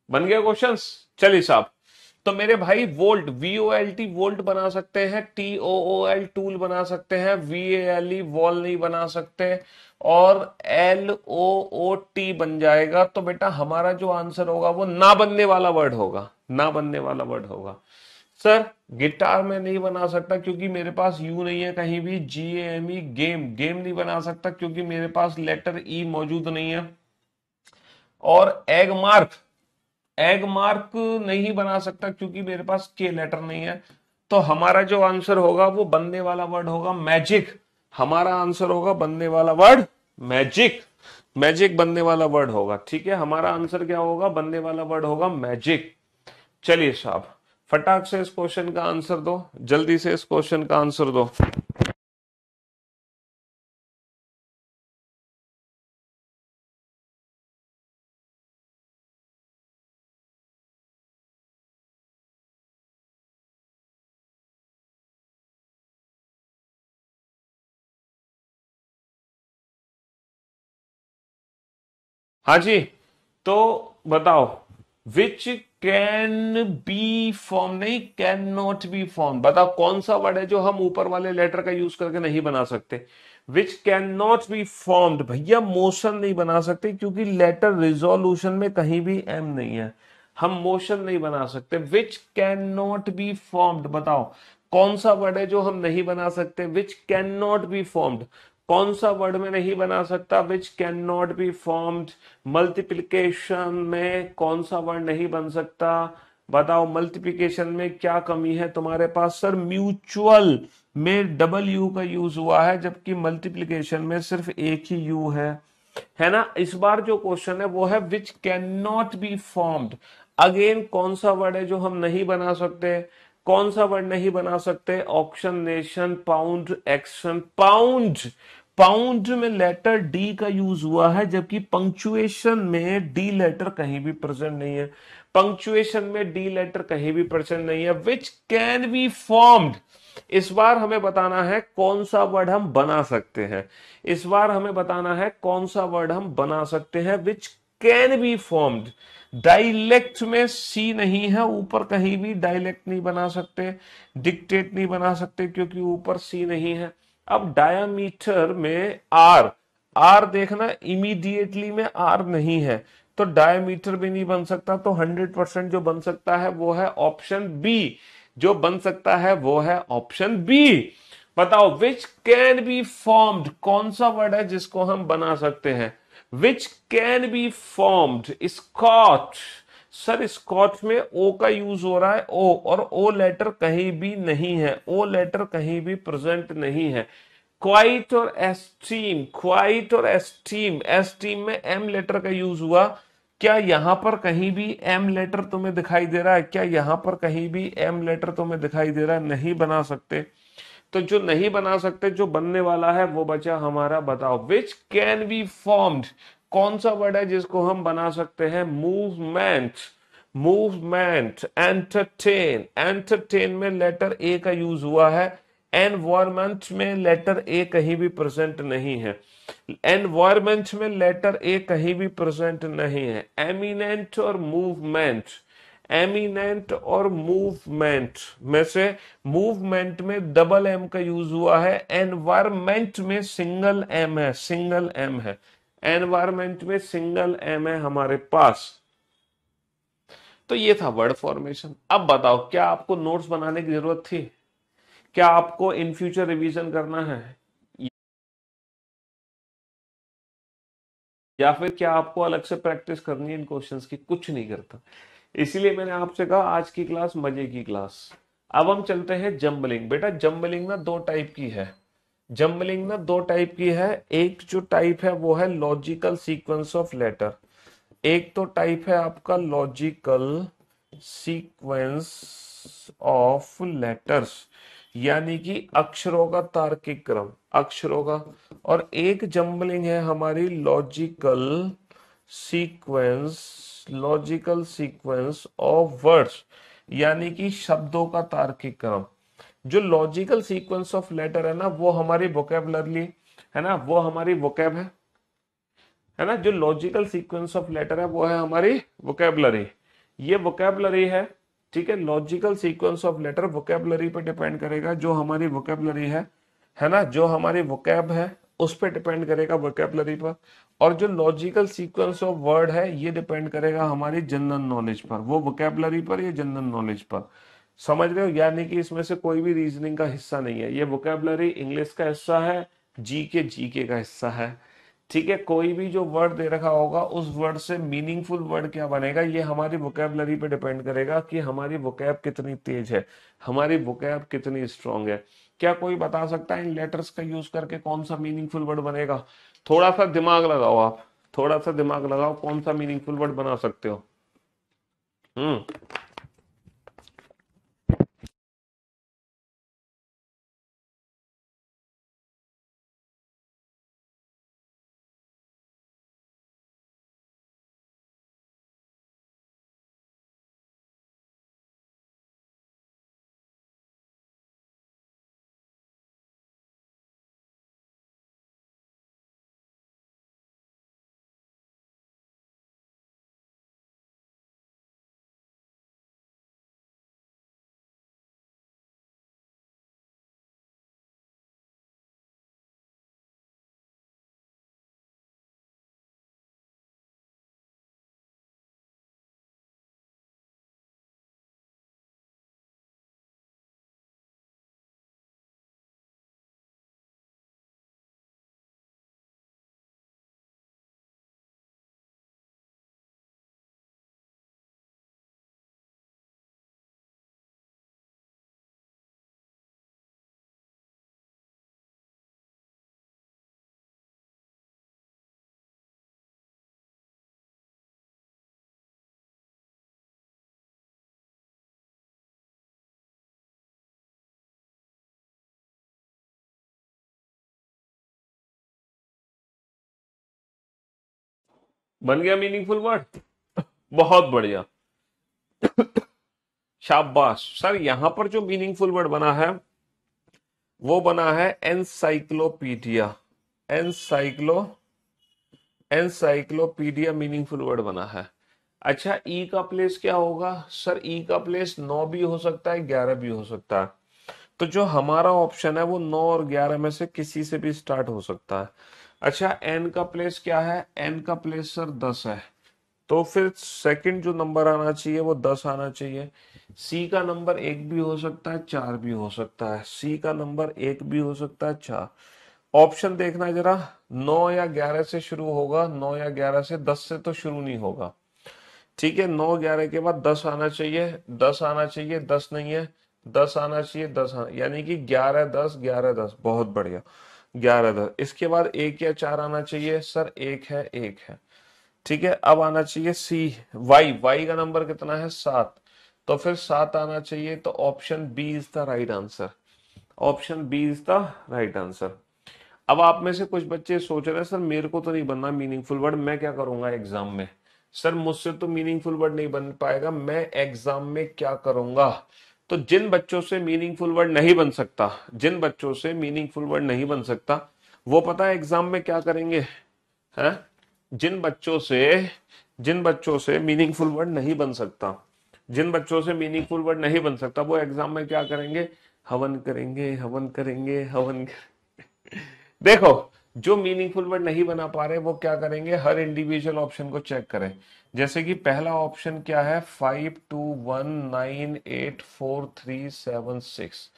बन गया क्वेश्चंस। चलिए साहब, तो मेरे भाई वोल्ट, VOLT वोल्ट बना सकते हैं, TOOL टूल बना सकते हैं, VALE वॉल नहीं बना सकते, और LOOT बन जाएगा। तो बेटा हमारा जो आंसर होगा वो ना बनने वाला वर्ड होगा, ना बनने वाला वर्ड होगा। सर गिटार में नहीं बना सकता क्योंकि मेरे पास यू नहीं है कहीं भी। GAME गेम, गेम नहीं बना सकता क्योंकि मेरे पास लेटर ई मौजूद नहीं है। और एग मार्क, एग मार्क नहीं बना सकता क्योंकि मेरे पास के लेटर नहीं है। तो हमारा जो आंसर होगा वो बनने वाला वर्ड होगा मैजिक। हमारा आंसर होगा बनने वाला वर्ड मैजिक। मैजिक बनने वाला वर्ड होगा, ठीक है। हमारा आंसर क्या होगा? बनने वाला वर्ड होगा मैजिक। चलिए साहब, फटाक से इस क्वेश्चन का आंसर दो, जल्दी से इस क्वेश्चन का आंसर दो। हाँ जी, तो बताओ, विच कैन बी फॉर्म, नहीं कैन नॉट बी फॉर्म, बताओ कौन सा वर्ड है जो हम ऊपर वाले लेटर का यूज करके नहीं बना सकते? Which can not be formed, भैया मोशन नहीं बना सकते क्योंकि लेटर रिजोल्यूशन में कहीं भी एम नहीं है, हम मोशन नहीं बना सकते। Which can not be formed, बताओ कौन सा वर्ड है जो हम नहीं बना सकते? Which can not be formed, कौन सा वर्ड में नहीं बना सकता? Which can not be formed. Multiplication में कौन सा वर्ड नहीं बन सकता? बताओ मल्टीप्लिकेशन में क्या कमी है तुम्हारे पास? सर म्यूचुअल में डबल यू का यूज हुआ है जबकि मल्टीप्लिकेशन में सिर्फ एक ही यू है ना। इस बार जो क्वेश्चन है वो है which can not be formed. Again कौन सा वर्ड है जो हम नहीं बना सकते? कौन सा वर्ड नहीं बना सकते? Auction, nation, pound, action. Pound, pound में लेटर डी का यूज हुआ है, जबकि पंक्चुएशन में डी लेटर कहीं भी प्रेजेंट नहीं है। पंक्चुएशन में डी लेटर कहीं भी प्रेजेंट नहीं है। विच कैन बी फॉर्म्ड, इस बार हमें बताना है कौन सा वर्ड हम बना सकते हैं। इस बार हमें बताना है कौन सा वर्ड हम बना सकते हैं। Which can be formed, dialect में सी नहीं है, ऊपर कहीं भी डायलेक्ट नहीं बना सकते, डिक्टेट नहीं बना सकते क्योंकि ऊपर सी नहीं है। अब डायामीटर में आर, आर देखना, इमीडिएटली में आर नहीं है तो डायमीटर भी नहीं बन सकता। तो 100% जो बन सकता है वो है ऑप्शन बी, जो बन सकता है वो है ऑप्शन बी। बताओ, विच कैन बी फॉर्म्ड, कौन सा वर्ड है जिसको हम बना सकते हैं? Which can be formed, Scotch. Sir Scotch में ओ का यूज हो रहा है, ओ, और ओ लेटर कहीं भी नहीं है, ओ लेटर कहीं भी प्रेजेंट नहीं है। क्वाइट और एस्टीम, क्वाइट और एस्टीम, एस्टीम में एम लेटर का यूज हुआ। क्या यहां पर कहीं भी एम लेटर तुम्हें दिखाई दे रहा है? क्या यहां पर कहीं भी एम लेटर तुम्हें दिखाई दे रहा है? नहीं बना सकते। तो जो नहीं बना सकते, जो बनने वाला है वो बचा हमारा। बताओ, विच कैन बी फॉर्म्ड, कौन सा वर्ड है जिसको हम बना सकते हैं? Movement, movement. एंटरटेन, एंटरटेन में लेटर ए का यूज हुआ है। एनवायरमेंट में लेटर ए कहीं भी प्रेजेंट नहीं है। एनवायरमेंट में लेटर ए कहीं भी प्रेजेंट नहीं है। एमिनेंट और मूवमेंट, एमिनेंट और मूवमेंट में से मूवमेंट में डबल एम का यूज हुआ है। एनवायरमेंट में सिंगल एम है, सिंगल एम है। एनवायरमेंट में सिंगल एम है हमारे पास। तो ये था वर्ड फॉर्मेशन। अब बताओ, क्या आपको नोट्स बनाने की जरूरत थी? क्या आपको इन फ्यूचर रिवीजन करना है, या फिर क्या आपको अलग से प्रैक्टिस करनी है इन क्वेश्चंस की? कुछ नहीं करता। इसीलिए मैंने आपसे कहा आज की क्लास मजे की क्लास। अब हम चलते हैं जंबलिंग। बेटा जंबलिंग ना दो टाइप की है। जंबलिंग ना दो टाइप की है। एक जो टाइप है वो है लॉजिकल सीक्वेंस ऑफ लेटर। एक तो टाइप है आपका लॉजिकल सीक्वेंस ऑफ लेटर्स, यानी कि अक्षरों का तार्किक क्रम, अक्षरों का। और एक जंबलिंग है हमारी logical sequence, logical sequence of words, यानी कि शब्दों का तार्किक क्रम। जो लॉजिकल सीक्वेंस ऑफ लेटर है ना, वो हमारी वोकेबलरी है ना, वो हमारी वोकेब है ना। जो लॉजिकल सीक्वेंस ऑफ लेटर है वो है हमारी वोकेबलरी, ये वोकेबलरी है। ठीक है, logical sequence of letter vocabulary पे डिपेंड करेगा। जो हमारी वोकेबलरी है ना, जो हमारी वोकेब है उस पे डिपेंड करेगा, वोकेबलरी पर। और जो लॉजिकल सीक्वेंस ऑफ वर्ड है ये डिपेंड करेगा हमारी जनरल नॉलेज पर, वो वोकेबलरी पर या जनरल नॉलेज पर। समझ रहे हो? यानी कि इसमें से कोई भी रीजनिंग का हिस्सा नहीं है। ये वोकेबलरी इंग्लिश का हिस्सा है, जीके का हिस्सा है। ठीक है, कोई भी जो वर्ड दे रखा होगा उस वर्ड से मीनिंगफुल वर्ड क्या बनेगा, ये हमारी वोकेबलरी पे डिपेंड करेगा कि हमारी वोकैब कितनी तेज है, हमारी वोकैब कितनी स्ट्रांग है। क्या कोई बता सकता है इन लेटर्स का यूज करके कौन सा मीनिंगफुल वर्ड बनेगा? थोड़ा सा दिमाग लगाओ आप, थोड़ा सा दिमाग लगाओ, कौन सा मीनिंगफुल वर्ड बना सकते हो? हम्म। बन गया मीनिंगफुल वर्ड। बहुत बढ़िया, शाबाश सर। यहां पर जो मीनिंगफुल वर्ड बना है वो बना है एनसाइक्लोपीडिया। एनसाइक्लो एनसाइक्लोपीडिया मीनिंगफुल वर्ड बना है। अच्छा, ई का प्लेस क्या होगा सर? ई का प्लेस 9 भी हो सकता है, 11 भी हो सकता है। तो जो हमारा ऑप्शन है वो 9 और 11 में से किसी से भी स्टार्ट हो सकता है। अच्छा, एन का प्लेस क्या है? एन का प्लेस सर 10 है, तो फिर सेकंड जो नंबर आना चाहिए वो 10 आना चाहिए। सी का नंबर एक भी हो सकता है, चार भी हो सकता है। सी का नंबर एक भी हो सकता है, चार। ऑप्शन देखना जरा, 9 या 11 से शुरू होगा, 9 या 11 से, 10 से तो शुरू नहीं होगा। ठीक है, 9 11 के बाद 10 आना चाहिए, 10 आना चाहिए, 10 नहीं है, 10 आना चाहिए, 10 यानी कि 11 10 11 10। बहुत बढ़िया, 11 10। इसके बाद एक या चार आना चाहिए सर, एक है, एक है। ठीक है, अब आना चाहिए सी। वाई, वाई का नंबर कितना है? 7। तो फिर 7 आना चाहिए, तो option B is the right answer. Option B is the right answer. अब आप में से कुछ बच्चे सोच रहे हैं सर मेरे को तो नहीं बनना मीनिंगफुल वर्ड, मैं क्या करूंगा एग्जाम में? सर मुझसे तो मीनिंगफुल वर्ड नहीं बन पाएगा, मैं एग्जाम में क्या करूंगा? तो जिन बच्चों से मीनिंगफुल वर्ड नहीं बन सकता, जिन बच्चों से मीनिंगफुल वर्ड नहीं बन सकता, वो पता है एग्जाम में क्या करेंगे? हैं? जिन बच्चों से जिन बच्चों से मीनिंगफुल वर्ड नहीं बन सकता, जिन बच्चों से मीनिंगफुल वर्ड नहीं बन सकता, वो एग्जाम में क्या करेंगे? हवन करेंगे, हवन करेंगे, हवन देखो, जो मीनिंगफुल वर्ड नहीं बना पा रहे वो क्या करेंगे? हर इंडिविजुअल ऑप्शन को चेक करें। जैसे कि पहला ऑप्शन क्या है? 52198436।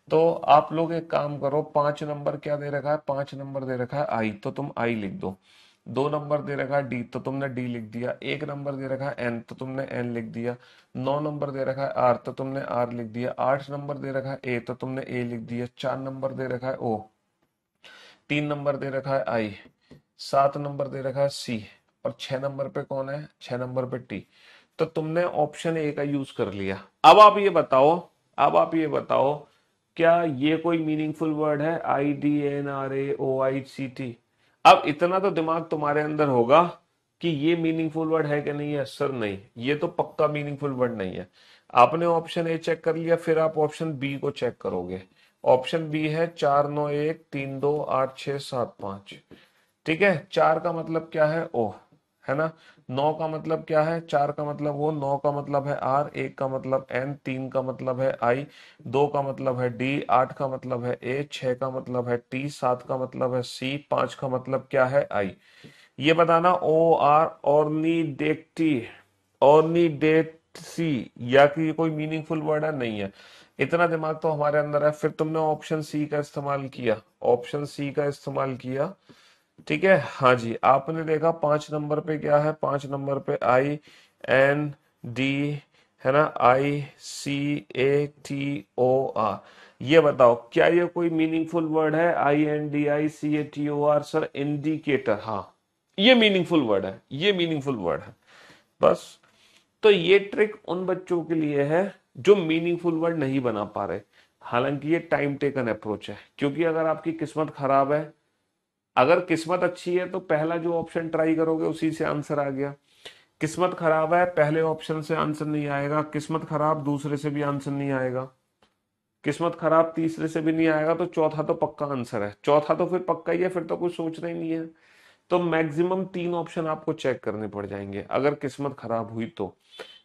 तो आप लोग एक काम करो, 5 नंबर क्या दे रखा है? 5 नंबर दे रखा है आई, तो तुम आई लिख दो। 2 नंबर दे रखा है डी, तो तुमने डी लिख दिया। 1 नंबर दे रखा है एन, तो तुमने एन लिख दिया। 9 नंबर दे रखा है आर, तो तुमने आर लिख दिया। 8 नंबर दे रखा है ए, तो तुमने ए लिख दिया। 4 नंबर दे रखा है ओ, 3 नंबर दे रखा है आई, 7 नंबर दे रखा है सी, और 6 नंबर पे कौन है? 6 नंबर पे टी। तो तुमने ऑप्शन ए का यूज कर लिया। अब आप ये बताओ, अब आप ये बताओ, क्या ये कोई मीनिंगफुल वर्ड है? I D N R A O I C T. अब इतना तो दिमाग तुम्हारे अंदर होगा कि ये मीनिंगफुल वर्ड है कि नहीं है? सर नहीं, ये तो पक्का मीनिंगफुल वर्ड नहीं है। आपने ऑप्शन ए चेक कर लिया, फिर आप ऑप्शन बी को चेक करोगे। ऑप्शन बी है 491328675। ठीक है, 4 का मतलब क्या है? ओ, है ना। 9 का मतलब क्या है? 4 का मतलब वो, 9 का मतलब है आर, 1 का मतलब एन, 3 का मतलब है आई, 2 का मतलब है डी, 8 का मतलब है ए, 6 का मतलब है टी, 7 का मतलब है सी, 5 का मतलब क्या है? आई। ये बताना, ओ आर ऑर्निडेक्टी, ऑर्निडेक्सी, या कि ये कोई मीनिंगफुल वर्ड है? नहीं है। इतना दिमाग तो हमारे अंदर है। फिर तुमने ऑप्शन सी का इस्तेमाल किया, ऑप्शन सी का इस्तेमाल किया। ठीक है, हाँ जी, आपने देखा 5 नंबर पे क्या है? 5 नंबर पे आई एन डी, है ना, आई C A T O are. ये बताओ क्या ये कोई मीनिंगफुल वर्ड है? I N D I C A T O R sir, indicator, हाँ, ये मीनिंगफुल वर्ड है, ये मीनिंगफुल वर्ड है। बस। तो ये ट्रिक उन बच्चों के लिए है जो मीनिंगफुल वर्ड नहीं बना पा रहे। हालांकि ये टाइम टेकन अप्रोच है, क्योंकि अगर आपकी किस्मत खराब है, अगर किस्मत अच्छी है तो पहला जो ऑप्शन ट्राई करोगे उसी से आंसर आ गया। किस्मत खराब है, पहले ऑप्शन से आंसर नहीं आएगा। किस्मत खराब, दूसरे से भी आंसर नहीं आएगा। किस्मत खराब, तीसरे से भी नहीं आएगा, तो चौथा तो पक्का आंसर है। चौथा तो फिर पक्का ही है, फिर तो कुछ सोचना ही नहीं है। तो मैक्सिमम 3 ऑप्शन आपको चेक करने पड़ जाएंगे अगर किस्मत खराब हुई तो।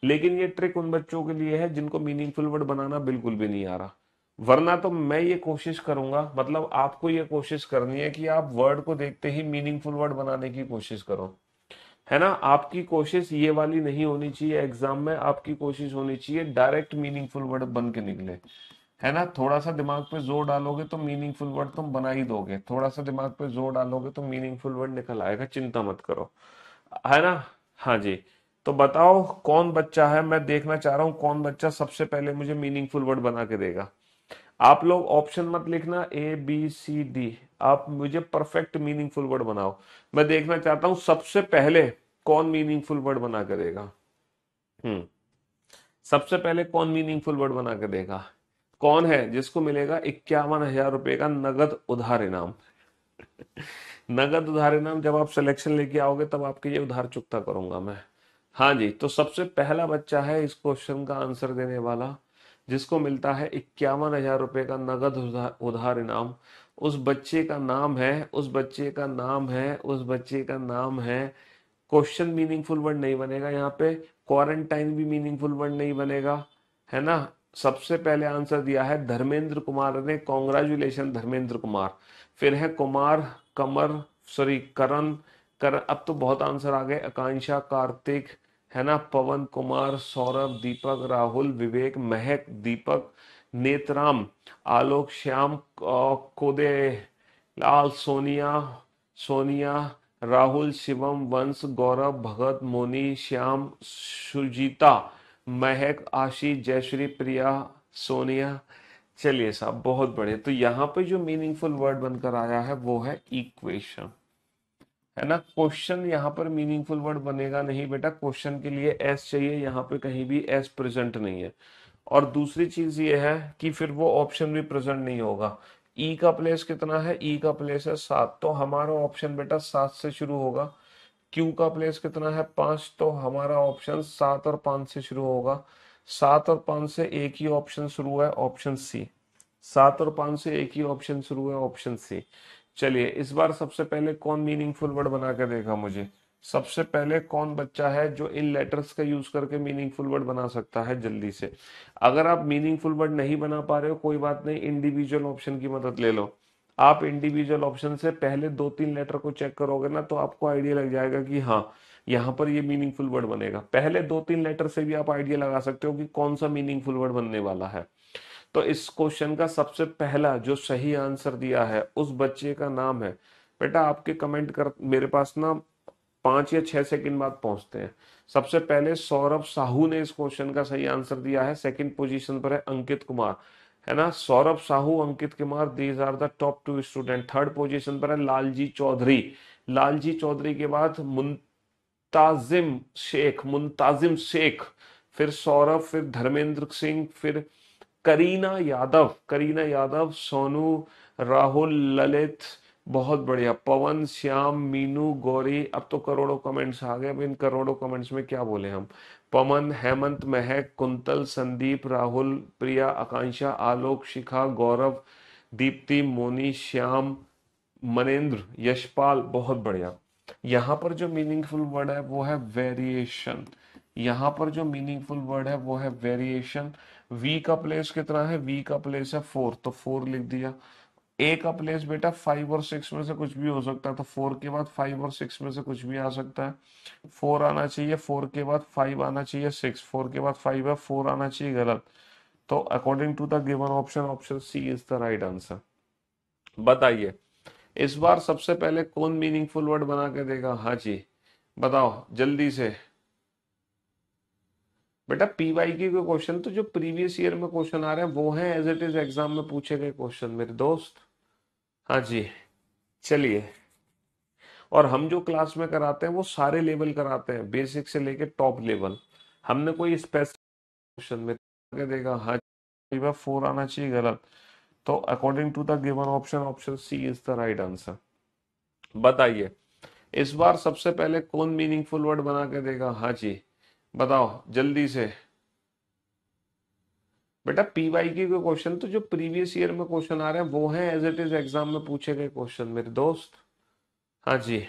लेकिन ये ट्रिक उन बच्चों के लिए है जिनको मीनिंगफुल वर्ड बनाना बिल्कुल भी नहीं आ रहा। वरना तो मैं ये कोशिश करूंगा, मतलब आपको ये कोशिश करनी है कि आप वर्ड को देखते ही मीनिंगफुल वर्ड बनाने की कोशिश करो। है ना, आपकी कोशिश ये वाली नहीं होनी चाहिए एग्जाम में, आपकी कोशिश होनी चाहिए डायरेक्ट मीनिंगफुल वर्ड बन के निकले। है ना, थोड़ा सा दिमाग पे जोर डालोगे तो मीनिंगफुल वर्ड तुम बना ही दोगे। थोड़ा सा दिमाग पे जोर डालोगे तो मीनिंगफुल वर्ड निकल आएगा, चिंता मत करो। है ना। हाँ जी। तो बताओ कौन बच्चा है, मैं देखना चाह रहा हूं कौन बच्चा सबसे पहले मुझे मीनिंगफुल वर्ड बना के देगा। आप लोग ऑप्शन मत लिखना ए बी सी डी, आप मुझे परफेक्ट मीनिंगफुल वर्ड बनाओ। मैं देखना चाहता हूं सबसे पहले कौन मीनिंगफुल वर्ड बना के देगा। हम्म। सबसे पहले कौन मीनिंगफुल वर्ड बना के देगा? कौन है जिसको मिलेगा 51,000 रुपए का नगद उधार इनाम? नगद उधार इनाम जब आप सिलेक्शन लेके आओगे तब आपके ये उधार चुकता करूंगा मैं। हाँ जी, तो सबसे पहला बच्चा है इस क्वेश्चन का आंसर देने वाला, जिसको मिलता है 51,000 रुपए का नगद उधार इनाम। उस बच्चे का नाम है, उस बच्चे का नाम है, उस बच्चे का नाम है। क्वेश्चन मीनिंगफुल वर्ड नहीं बनेगा यहाँ पे, क्वारंटाइन भी मीनिंगफुल वर्ड नहीं बनेगा, है ना। सबसे पहले आंसर दिया है धर्मेंद्र कुमार ने, कॉन्ग्रेचुलेशन धर्मेंद्र कुमार। फिर है कुमार, कमर, सॉरी करण, अब तो बहुत आंसर आ गए, आकांक्षा, कार्तिक, है ना, पवन कुमार, सौरभ, दीपक, राहुल, विवेक, महक, दीपक, नेतराम, आलोक, श्याम, कोदे लाल, सोनिया, सोनिया, राहुल, शिवम, वंश, गौरव, भगत, मोनी, श्याम, सुजीता, महक, आशीष, जयश्री, प्रिया, सोनिया। चलिए साहब, बहुत बढ़िया। तो यहाँ पे जो मीनिंगफुल वर्ड बनकर आया है वो है इक्वेशन, है ना। क्वेश्चन यहाँ पर मीनिंगफुल वर्ड बनेगा नहीं बेटा, क्वेश्चन के लिए एस चाहिए, यहाँ पे कहीं भी एस प्रेजेंट नहीं है। और दूसरी चीज ये है कि फिर वो ऑप्शन भी प्रेजेंट नहीं होगा। ई का प्लेस कितना है, ई का प्लेस है 7, तो हमारा ऑप्शन बेटा 7 से शुरू होगा। क्यू का प्लेस कितना है 5, तो हमारा ऑप्शन 7 और 5 से शुरू होगा। 7 और 5 से एक ही ऑप्शन शुरू हुआ है, ऑप्शन सी। 7 और 5 से एक ही ऑप्शन शुरू हुआ है, ऑप्शन सी। चलिए इस बार सबसे पहले कौन मीनिंगफुल वर्ड बना के देगा मुझे, सबसे पहले कौन बच्चा है जो इन लेटर्स का यूज करके मीनिंगफुल वर्ड बना सकता है जल्दी से। अगर आप मीनिंगफुल वर्ड नहीं बना पा रहे हो कोई बात नहीं, इंडिविजुअल ऑप्शन की मदद ले लो। आप इंडिविजुअल ऑप्शन से पहले 2-3 लेटर को चेक करोगे ना तो आपको आइडिया लग जाएगा कि हाँ यहाँ पर ये मीनिंगफुल वर्ड बनेगा। पहले 2-3 लेटर से भी आप आइडिया लगा सकते हो कि कौन सा मीनिंगफुल वर्ड बनने वाला है। तो इस क्वेश्चन का सबसे पहला जो सही आंसर दिया है उस बच्चे का नाम है, बेटा आपके कमेंट कर मेरे पास ना 5 या 6 सेकंड बाद पहुंचते हैं। सबसे पहले सौरभ साहू ने इस क्वेश्चन का सही आंसर दिया है, सेकंड पोजीशन पर है अंकित कुमार, है ना। Saurabh Sahu, Ankit Kumar, these are the top 2 student. Third position पर है लालजी चौधरी। लालजी चौधरी के बाद मुंताजिम शेख, मुंताजिम शेख, फिर सौरभ, फिर धर्मेंद्र सिंह, फिर करीना यादव, करीना यादव, सोनू, राहुल, ललित, बहुत बढ़िया, पवन, श्याम, मीनू, गौरी। अब तो करोड़ों कमेंट्स आ गए, अब इन करोड़ों कमेंट्स में क्या बोले हम। पवन, हेमंत, महक, कुंतल, संदीप, राहुल, प्रिया, आकांक्षा, आलोक, शिखा, गौरव, दीप्ति, मोनी, श्याम, मनेन्द्र, यशपाल, बहुत बढ़िया। यहाँ पर जो मीनिंगफुल वर्ड है वो है वेरिएशन। यहाँ पर जो मीनिंगफुल वर्ड है वो है वेरिएशन। वी का प्लेस कितना है, वी का प्लेस है 4, तो 4 लिख दिया। ए का प्लेस बेटा 5 और 6 में से कुछ भी हो सकता है, तो 4 के बाद 5 और 6 में से कुछ भी आ सकता है। 4 आना चाहिए, 4 के बाद 5 आना चाहिए, 6, 4 के बाद 5 है, 4 आना चाहिए, गलत। तो according to the given option, option C is the right answer. बताइए इस बार सबसे पहले कौन मीनिंगफुल वर्ड बना के देगा, हाँ जी बताओ जल्दी से। बेटा पीवाईक्यू के क्वेश्चन तो जो प्रीवियस ईयर में क्वेश्चन आ रहे हैं वो हैं एज इट इज एग्जाम में पूछे गए क्वेश्चन मेरे दोस्त। हाँ जी चलिए, और हम जो क्लास में कराते हैं वो सारे लेवल कराते हैं, बेसिक से लेके टॉप लेवल। हमने कोई स्पेसिफिक क्वेश्चन में के देगा, हाँ जी 4 आना चाहिए, गलत। तो according to the given option, option C is the right answer. बताइए इस बार सबसे पहले कौन मीनिंगफुल वर्ड बना के देगा, हाँ जी बताओ जल्दी से। बेटा पीवाईक्यू के क्वेश्चन तो जो प्रीवियस ईयर में क्वेश्चन आ रहे हैं वो हैं एज इट इज एग्जाम में पूछे गए क्वेश्चन मेरे दोस्त। हाँ जी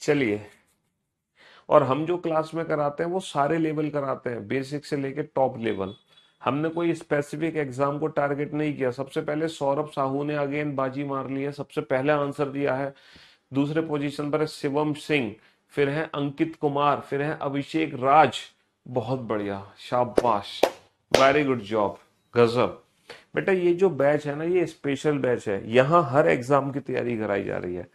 चलिए, और हम जो क्लास में कराते हैं वो सारे लेवल कराते हैं, बेसिक से लेके टॉप लेवल। हमने कोई स्पेसिफिक एग्जाम को टारगेट नहीं किया। सबसे पहले सौरभ साहू ने अगेन बाजी मार ली है, सबसे पहले आंसर दिया है। दूसरे पोजीशन पर है शिवम सिंह, फिर है अंकित कुमार, फिर है अभिषेक राज। बहुत बढ़िया, शाबाश, वेरी गुड जॉब, गजब। बेटा ये जो बैच है ना ये स्पेशल बैच है, यहाँ हर एग्जाम की तैयारी कराई जा रही है।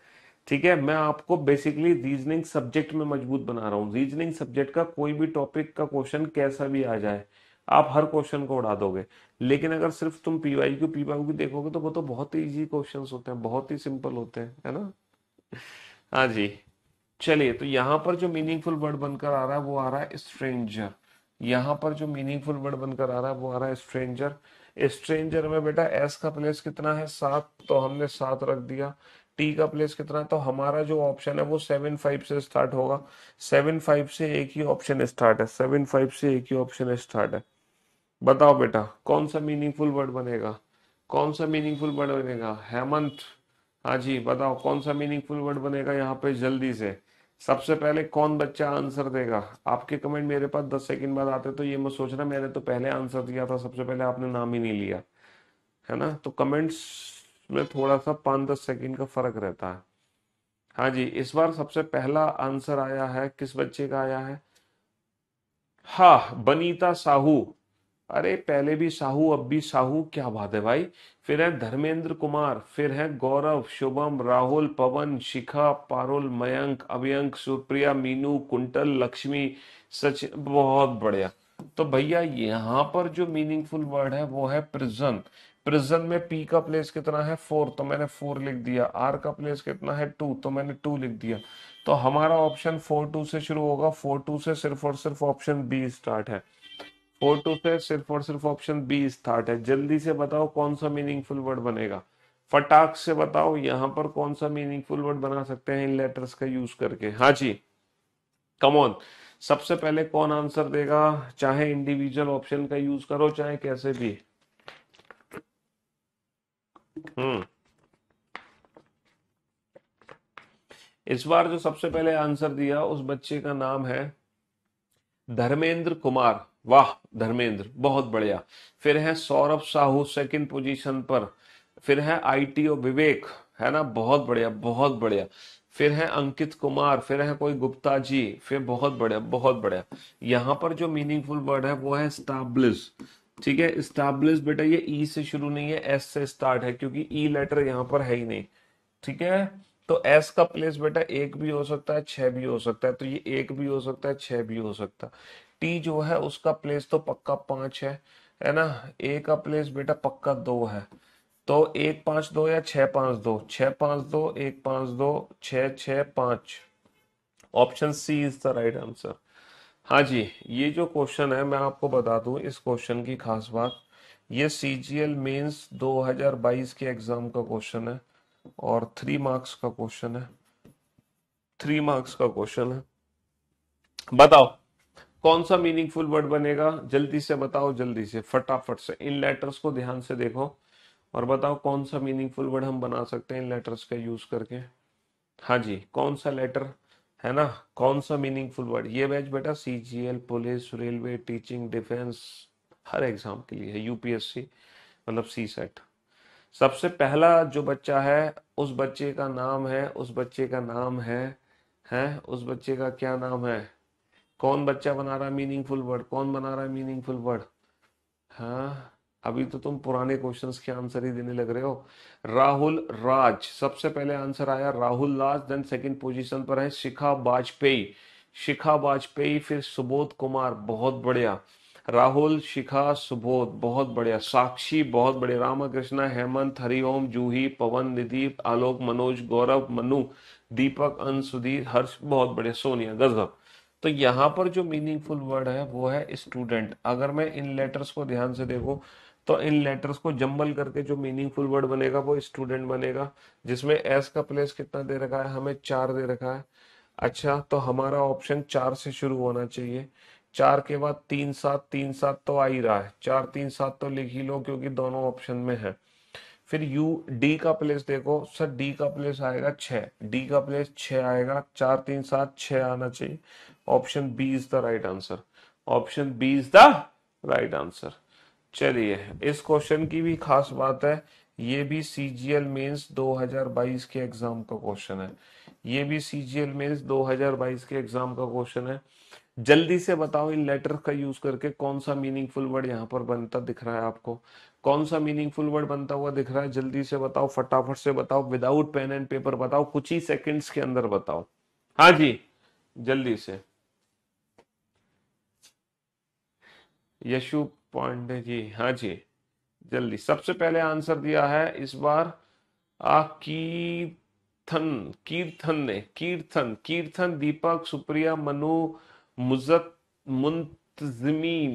ठीक है, मैं आपको बेसिकली रीजनिंग सब्जेक्ट में मजबूत बना रहा हूँ। रीजनिंग सब्जेक्ट का कोई भी टॉपिक का क्वेश्चन कैसा भी आ जाए आप हर क्वेश्चन को उड़ा दोगे। लेकिन अगर सिर्फ तुम पीवाईक्यू देखोगे तो वो तो बहुत ही इजी क्वेश्चंस होते हैं, बहुत ही सिंपल होते हैं, है ना। हाँ जी चलिए, तो यहाँ पर जो मीनिंगफुल वर्ड बनकर आ रहा है वो आ रहा है स्ट्रेंजर। यहाँ पर जो मीनिंगफुल वर्ड बनकर आ रहा है वो आ रहा है स्ट्रेंजर। स्ट्रेंजर में बेटा एस का प्लेस कितना है 7, तो हमने 7 रख दिया। टी का प्लेस कितना है, तो हमारा जो ऑप्शन है वो 7-5 से स्टार्ट होगा। 7-5 से एक ही ऑप्शन स्टार्ट है, 7-5 से एक ही ऑप्शन स्टार्ट है। बताओ बेटा कौन सा मीनिंगफुल वर्ड बनेगा, कौन सा मीनिंगफुल वर्ड बनेगा हेमंत। हाँ जी बताओ कौन सा मीनिंगफुल वर्ड बनेगा यहाँ पे जल्दी से। सबसे पहले कौन बच्चा आंसर देगा। आपके कमेंट मेरे पास 10 सेकंड बाद आते तो ये मत सोचना मैंने तो पहले आंसर दिया था, सबसे पहले आपने नाम ही नहीं लिया, है ना। तो कमेंट्स में थोड़ा सा 5-10 सेकंड का फर्क रहता है। हाँ जी इस बार सबसे पहला आंसर आया है, किस बच्चे का आया है, हाँ बनीता साहू। अरे पहले भी साहू अब भी साहू, क्या बात है भाई। फिर है धर्मेंद्र कुमार, फिर है गौरव, शुभम, राहुल, पवन, शिखा, पारुल, मयंक, अभियंक, सुप्रिया, मीनू, कुंटल, लक्ष्मी, सचिन, बहुत बढ़िया। तो भैया यहाँ पर जो मीनिंगफुल वर्ड है वो है प्रिजन। प्रिजन में पी का प्लेस कितना है 4, तो मैंने 4 लिख दिया। आर का प्लेस कितना है 2, तो मैंने 2 लिख दिया। तो हमारा ऑप्शन 4-2 से शुरू होगा, 4-2 से सिर्फ और सिर्फ ऑप्शन बी स्टार्ट है। 4-2 से सिर्फ और सिर्फ ऑप्शन बी स्टार्ट है। जल्दी से बताओ कौन सा मीनिंगफुल वर्ड बनेगा, फटाक से बताओ यहाँ पर कौन सा मीनिंगफुल वर्ड बना सकते हैं इन लेटर्स का यूज करके। हाँ जी कम ऑन, सबसे पहले कौन आंसर देगा, चाहे इंडिविजुअल ऑप्शन का यूज करो चाहे कैसे भी। हम्म इस बार जो सबसे पहले आंसर दिया उस बच्चे का नाम है धर्मेंद्र कुमार। वाह धर्मेंद्र बहुत बढ़िया। फिर है सौरभ साहू सेकंड पोजीशन पर। फिर है आईटीओ विवेक, है ना, बहुत बढ़िया बहुत बढ़िया। फिर है अंकित कुमार, फिर है कोई गुप्ता जी, फिर बहुत बढ़िया बहुत बढ़िया। यहाँ पर जो मीनिंगफुल वर्ड है वो है स्टैब्लिश। ठीक है स्टैब्लिश बेटा ये ई से शुरू नहीं है, एस से स्टार्ट है, क्योंकि ई लेटर यहाँ पर है ही नहीं। ठीक है तो एस का प्लेस बेटा एक भी हो सकता है, छह भी हो सकता है, तो ये एक भी हो सकता है, छह भी हो सकता है। टी जो है उसका प्लेस तो पक्का 5 है ना। ए का प्लेस बेटा पक्का 2 है। तो 1-5-2 या 6-5-2, 6-5-2, 1-5-2, 6-6-5, option C is the right answer. हाँ जी ये जो क्वेश्चन है मैं आपको बता दूं इस क्वेश्चन की खास बात, ये सीजीएल मेंस 2022 के एग्जाम का क्वेश्चन है और 3 मार्क्स का क्वेश्चन है, 3 मार्क्स का क्वेश्चन है। बताओ कौन सा मीनिंगफुल वर्ड बनेगा, जल्दी से बताओ, जल्दी से फटाफट से इन लेटर्स को ध्यान से देखो और बताओ कौन सा मीनिंगफुल वर्ड हम बना सकते हैं इन लेटर्स का यूज करके। हाँ जी कौन सा लेटर, है ना, कौन सा मीनिंगफुल वर्ड। ये बैच बेटा CGL police railway teaching defence हर एग्जाम के लिए है, यूपीएससी मतलब सी सेट। सबसे पहला जो बच्चा है उस बच्चे का नाम है, उस बच्चे का नाम है उस बच्चे का क्या नाम है, कौन बच्चा बना रहा है मीनिंगफुल वर्ड, कौन बना रहा है मीनिंगफुल वर्ड। हाँ अभी तो तुम पुराने क्वेश्चंस के आंसर ही देने लग रहे हो। राहुल राज, सबसे पहले आंसर आया Rahul Raj, then second position पर है शिखा वाजपेयी, शिखा वाजपेयी, फिर सुबोध कुमार, बहुत बढ़िया। राहुल शिखा सुबोध बहुत बढ़िया, साक्षी बहुत बढ़िया, रामकृष्णा, हेमंत, हरिओम, जूही, पवन, निधि, आलोक, मनोज, गौरव, मनु, दीपक, अंश, सुधीर, हर्ष, बहुत बढ़िया, सोनिया, गजब। तो यहाँ पर जो मीनिंगफुल वर्ड है वो है स्टूडेंट। अगर मैं इन लेटर्स को ध्यान से देखो तो इन लेटर्स को जंबल करके जो मीनिंगफुल वर्ड बनेगा वो स्टूडेंट बनेगा, जिसमें एस का प्लेस कितना दे रखा है हमें 4 दे रखा है। अच्छा तो हमारा ऑप्शन 4 से शुरू होना चाहिए। 4 के बाद 3-7, 3-7 तो आ ही रहा है, 4-3-7 तो लिख ही लो क्योंकि दोनों ऑप्शन में है। फिर यू डी का प्लेस देखो सर, डी का प्लेस आएगा 6, डी का प्लेस 6 आएगा, 4-3-7 6 आना चाहिए। Option B is the right answer, option B is the right answer. चलिए इस क्वेश्चन की भी खास बात है, ये भी सीजीएल मेंस 2022 के एग्जाम का क्वेश्चन है, ये भी सीजीएल मेंस 2022 के एग्जाम का क्वेश्चन है। जल्दी से बताओ इन लेटर का यूज करके कौन सा मीनिंगफुल वर्ड यहाँ पर बनता दिख रहा है आपको, कौन सा मीनिंगफुल वर्ड बनता हुआ दिख रहा है, जल्दी से बताओ फटाफट से बताओ, विदाउट पेन एंड पेपर बताओ, कुछ ही सेकंड्स के अंदर बताओ। हाँ जी जल्दी से। यशु पांडे जी, हाँ जी जल्दी, सबसे पहले आंसर दिया है इस बार कीर्तन, कीर्तन ने, कीर्तन, कीर्तन, दीपक, सुप्रिया, मनु, मुजत, मुंतजिमी,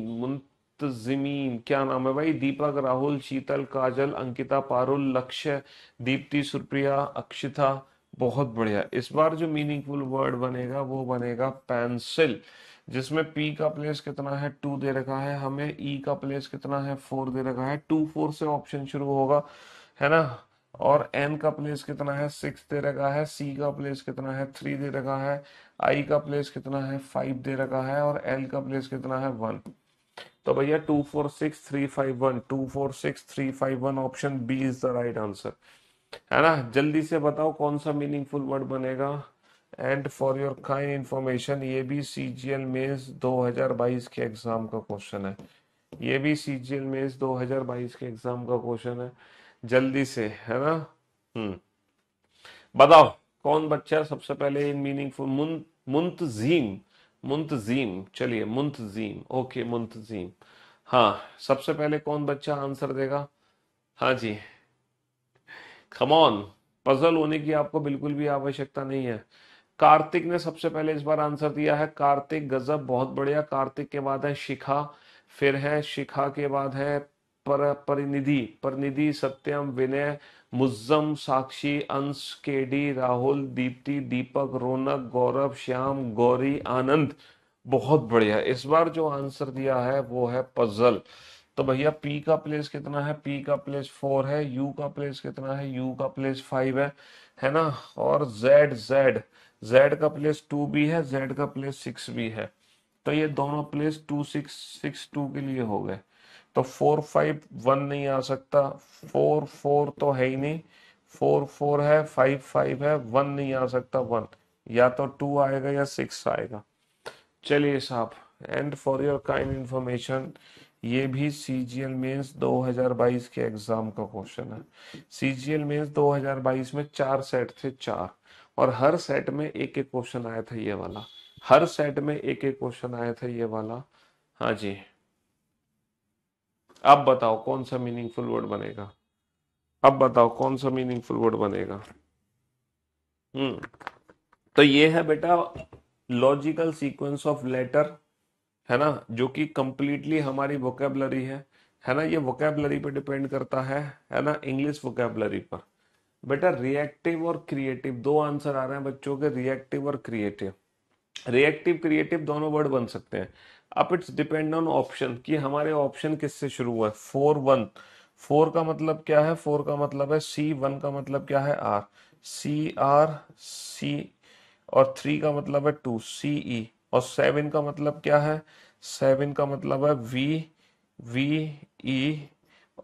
मुंतजिमीन, क्या नाम है भाई? दीपक, राहुल, शीतल, काजल, अंकिता, पारुल, लक्ष्य, दीप्ति, सुप्रिया, अक्षिता। बहुत बढ़िया। इस बार जो मीनिंगफुल वर्ड बनेगा वो बनेगा पेंसिल, जिसमें पी का प्लेस कितना है? 2 दे रखा है हमें, ई का प्लेस कितना है? 4 दे रखा है। 2 4 से ऑप्शन शुरू होगा, है ना? और एन का प्लेस कितना है? 6 दे रखा है। सी का प्लेस कितना है? 3 दे रखा है। आई का प्लेस कितना है? 5 दे रखा है। और एल का प्लेस कितना है? 1। तो भैया 246351, 246351, option B is the right answer, है ना? जल्दी से बताओ कौन सा मीनिंगफुल वर्ड बनेगा। And for your kind information, ये भी सीजीएल मेंस 2022 के एग्जाम का क्वेश्चन है। ये भी सीजीएल मेंस 2022 के एग्जाम का क्वेश्चन है। जल्दी से, है ना? बताओ कौन बच्चा सबसे पहले इन मीनिंगफुल मुंतजीम, मुंतजीम, चलिए मुंतजीम, ओके मुंतजीम। हाँ, सबसे पहले कौन बच्चा आंसर देगा? हाँ जी, कम ऑन। पजल होने की आपको बिल्कुल भी आवश्यकता नहीं है। कार्तिक ने सबसे पहले इस बार आंसर दिया है। कार्तिक, गजब, बहुत बढ़िया। कार्तिक के बाद है शिखा, फिर है शिखा के बाद है परिनिधि, परिनिधि, सत्यम, विनय, मुज्जम, साक्षी, अंश, केडी, राहुल, दीप्ति, दीपक, रौनक, गौरव, श्याम, गौरी, आनंद। बहुत बढ़िया। इस बार जो आंसर दिया है वो है पजल। तो भैया पी का प्लेस कितना है? पी का प्लेस 4 है। यू का प्लेस कितना है? यू का प्लेस 5 है ना? और जेड, जेड, जेड का प्लेस 2 भी है, जेड का प्लेस 6 भी है। तो ये दोनों प्लेस 2 6 6 2 के लिए हो गए। तो 4 5 1 नहीं आ सकता, 4 4 तो है ही नहीं, 4 4 है, 5 5 है, 1 नहीं आ सकता, 1 या तो 2 आएगा या 6 आएगा। चलिए साहब, and for your kind information, ये भी सीजीएल मेंस 2022 के एग्जाम का क्वेश्चन है। सीजीएल मेंस 2022 में 4 सेट थे, 4, और हर सेट में एक एक क्वेश्चन आया था ये वाला। हर सेट में एक एक क्वेश्चन आया था ये वाला। हाँ जी, अब बताओ कौन सा मीनिंगफुल वर्ड बनेगा। अब बताओ कौन सा मीनिंगफुल वर्ड बनेगा। हम्म तो ये है बेटा लॉजिकल सीक्वेंस ऑफ लेटर, है ना, जो कि कंप्लीटली हमारी वोकेबलरी है ना? ये वोकेबलरी पे डिपेंड करता है ना? इंग्लिश वोकेबलरी पर। बेटा रिएक्टिव और क्रिएटिव, दो आंसर आ रहे हैं बच्चों के, रिएक्टिव और क्रिएटिव। रिएक्टिव क्रिएटिव दोनों वर्ड बन सकते हैं। अब इट्स डिपेंड ऑन ऑप्शन, कि हमारे ऑप्शन किससे शुरू हुआ है। 4 1, 4 का मतलब क्या है? 4 का मतलब है सी, 1 का मतलब क्या है? आर, सी आर सी, और 3 का मतलब है 2 सी ई, और 7 का मतलब क्या है? 7 का मतलब है वी वी ई,